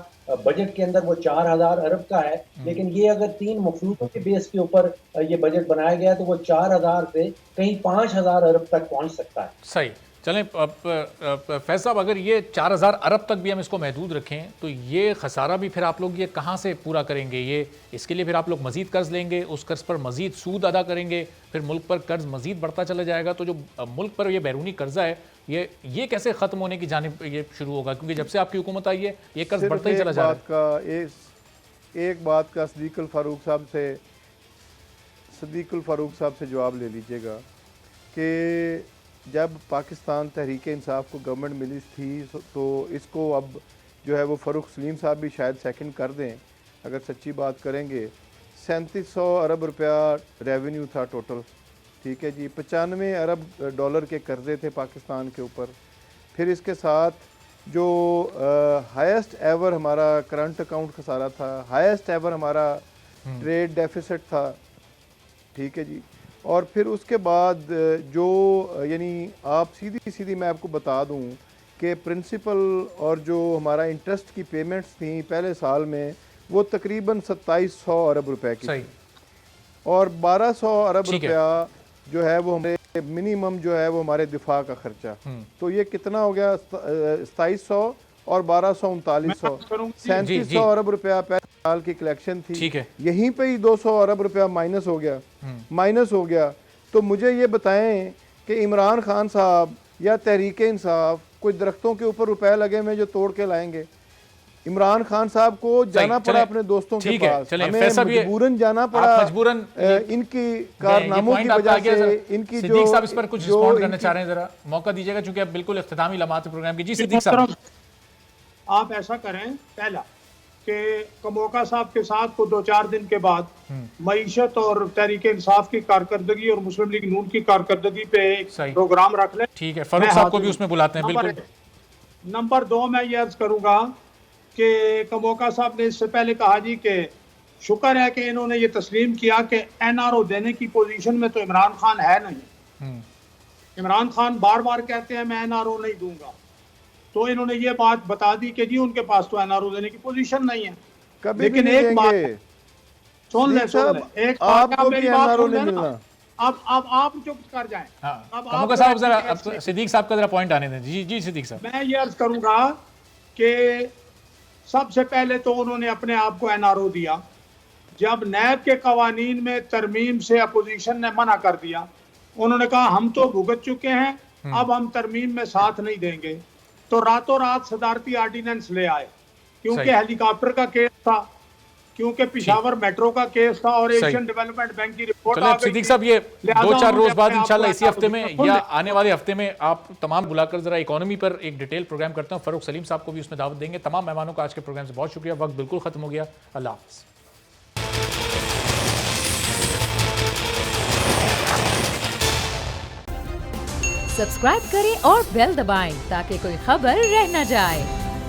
बजट के अंदर वो 4,000 अरब का है, लेकिन ये अगर 3 मफरूजों के बेस के ऊपर ये बजट बनाया गया तो वो 4,000 से कहीं 5,000 अरब तक पहुंच सकता है। सही। चलें फैज साहब, अगर ये 4,000 अरब तक भी हम इसको महदूद रखें तो ये खसारा भी फिर आप लोग ये कहाँ से पूरा करेंगे? ये इसके लिए फिर आप लोग मज़ीद कर्ज लेंगे, उस कर्ज पर मज़ीद सूद अदा करेंगे, फिर मुल्क पर कर्ज मज़ीद बढ़ता चला जाएगा। तो जो मुल्क पर ये बैरूनी कर्जा है ये कैसे ख़त्म होने की जानिब ये शुरू होगा? क्योंकि जब से आपकी हुकूमत आई है ये कर्ज बढ़ता ही चला जा रहा है। एक बात का सदीकुल फ़ारूक साहब से जवाब ले लीजिएगा कि जब पाकिस्तान तहरीक इंसाफ को गवर्नमेंट मिली थी तो इसको अब जो है वो फ़ारूक सलीम साहब भी शायद सेकंड कर दें अगर सच्ची बात करेंगे। 3700 अरब रुपया रेवेन्यू था टोटल, ठीक है जी। 95 अरब डॉलर के कर्जे थे पाकिस्तान के ऊपर। फिर इसके साथ जो हाईएस्ट एवर हमारा करंट अकाउंट खसारा था, हाईएस्ट एवर हमारा ट्रेड डेफिसिट था, ठीक है जी। और फिर उसके बाद जो यानी आप सीधी मैं आपको बता दूं कि प्रिंसिपल और जो हमारा इंटरेस्ट की पेमेंट्स थी पहले साल में वो तकरीबन 2700 अरब रुपए की थी, और 1200 अरब रुपया जो है वो हमारे मिनिमम जो है वो हमारे दिफा का खर्चा। तो ये कितना हो गया? 2700 और 1200 3900, 3700 अरब रुपया पहले साल की कलेक्शन थी, ठीक है। यहीं पे ही 200 अरब रुपया माइनस हो गया। तो मुझे ये बताएं कि इमरान खान साहब या तहरीक इंसाफ कोई दरख्तों के ऊपर रुपए लगे हुए जो तोड़ के लाएंगे? इमरान खान साहब को जाना पड़ा अपने दोस्तों के पास, हमें मजबूरन जाना पड़ा इनकी कारनामों की वजह से। इनकी जो साहब इस पर कुछ रिस्पॉन्ड करना चाह रहे हैं, जरा मौका दीजिएगा क्योंकि अब बिल्कुल इख्तितामी लम्हात प्रोग्राम की। जी सिद्दीक साहब, आप ऐसा करें पहला कि कमोका साहब के साथ को 2-4 दिन के बाद मईशत और तहरीक इंसाफ की कारकर्दगी और मुस्लिम लीग नून की कारकर्दगी पे एक प्रोग्राम रख लें। ठीक है, फारूक साहब को भी उसमें बुलाते हैं। बिल्कुल। नंबर 2 मैं ये अर्ज करूंगा कि कमोका साहब ने इससे पहले कहा जी कि शुक्र है कि इन्होंने ये तस्लीम किया कि एनआरओ देने की पोजीशन में तो इमरान खान है नहीं। इमरान खान बार बार कहते हैं मैं एनआरओ नहीं दूंगा, तो इन्होंने ये बात बता दी कि जी उनके पास तो एनआरओ देने की पोजीशन नहीं है। लेकिन एक बात सुन ले, एक आपको भी एनआरओ नहीं मिलना। अब आप चुप कर जाएं। अब साहब जरा सिद्दीक साहब का जरा पॉइंट आने दें। जी सिद्दीक साहब, मैं ये अर्ज करूंगा कि सबसे पहले तो उन्होंने अपने आप को एनआरओ दिया। जब नैब के कवानीन में तरमीम से अपोजिशन ने मना कर दिया, उन्होंने कहा हम तो भुगत चुके हैं, अब हम तरमीम में साथ नहीं देंगे, तो रातों रात सदारती ऑर्डिनेंस ले आए। क्योंकि हेलीकॉप्टर का केस था, क्योंकि पिशावर मेट्रो का केस था और सही। एशियन डेवलपमेंट बैंक की रिपोर्ट चलिए आ अब गई सिद्दीक थी। साहब, ये लिहाजा 2-4 रोज उन्होंने बाद अपने इंशाल्लाह आप इसी को हफ्ते में सुन या लिया। आने वाले हफ्ते में आप तमाम बुलाकर जरा इकोनॉमी पर एक डिटेल प्रोग्राम करता हूँ। फरूख सलीम साहब को भी उसमें दावत देंगे। तमाम मेहमानों का आज के प्रोग्राम से बहुत शुक्रिया। वक्त बिल्कुल खत्म हो गया। अल्लाह हाफ़िज़। सब्सक्राइब करें और बेल दबाएं ताकि कोई खबर रह न जाए।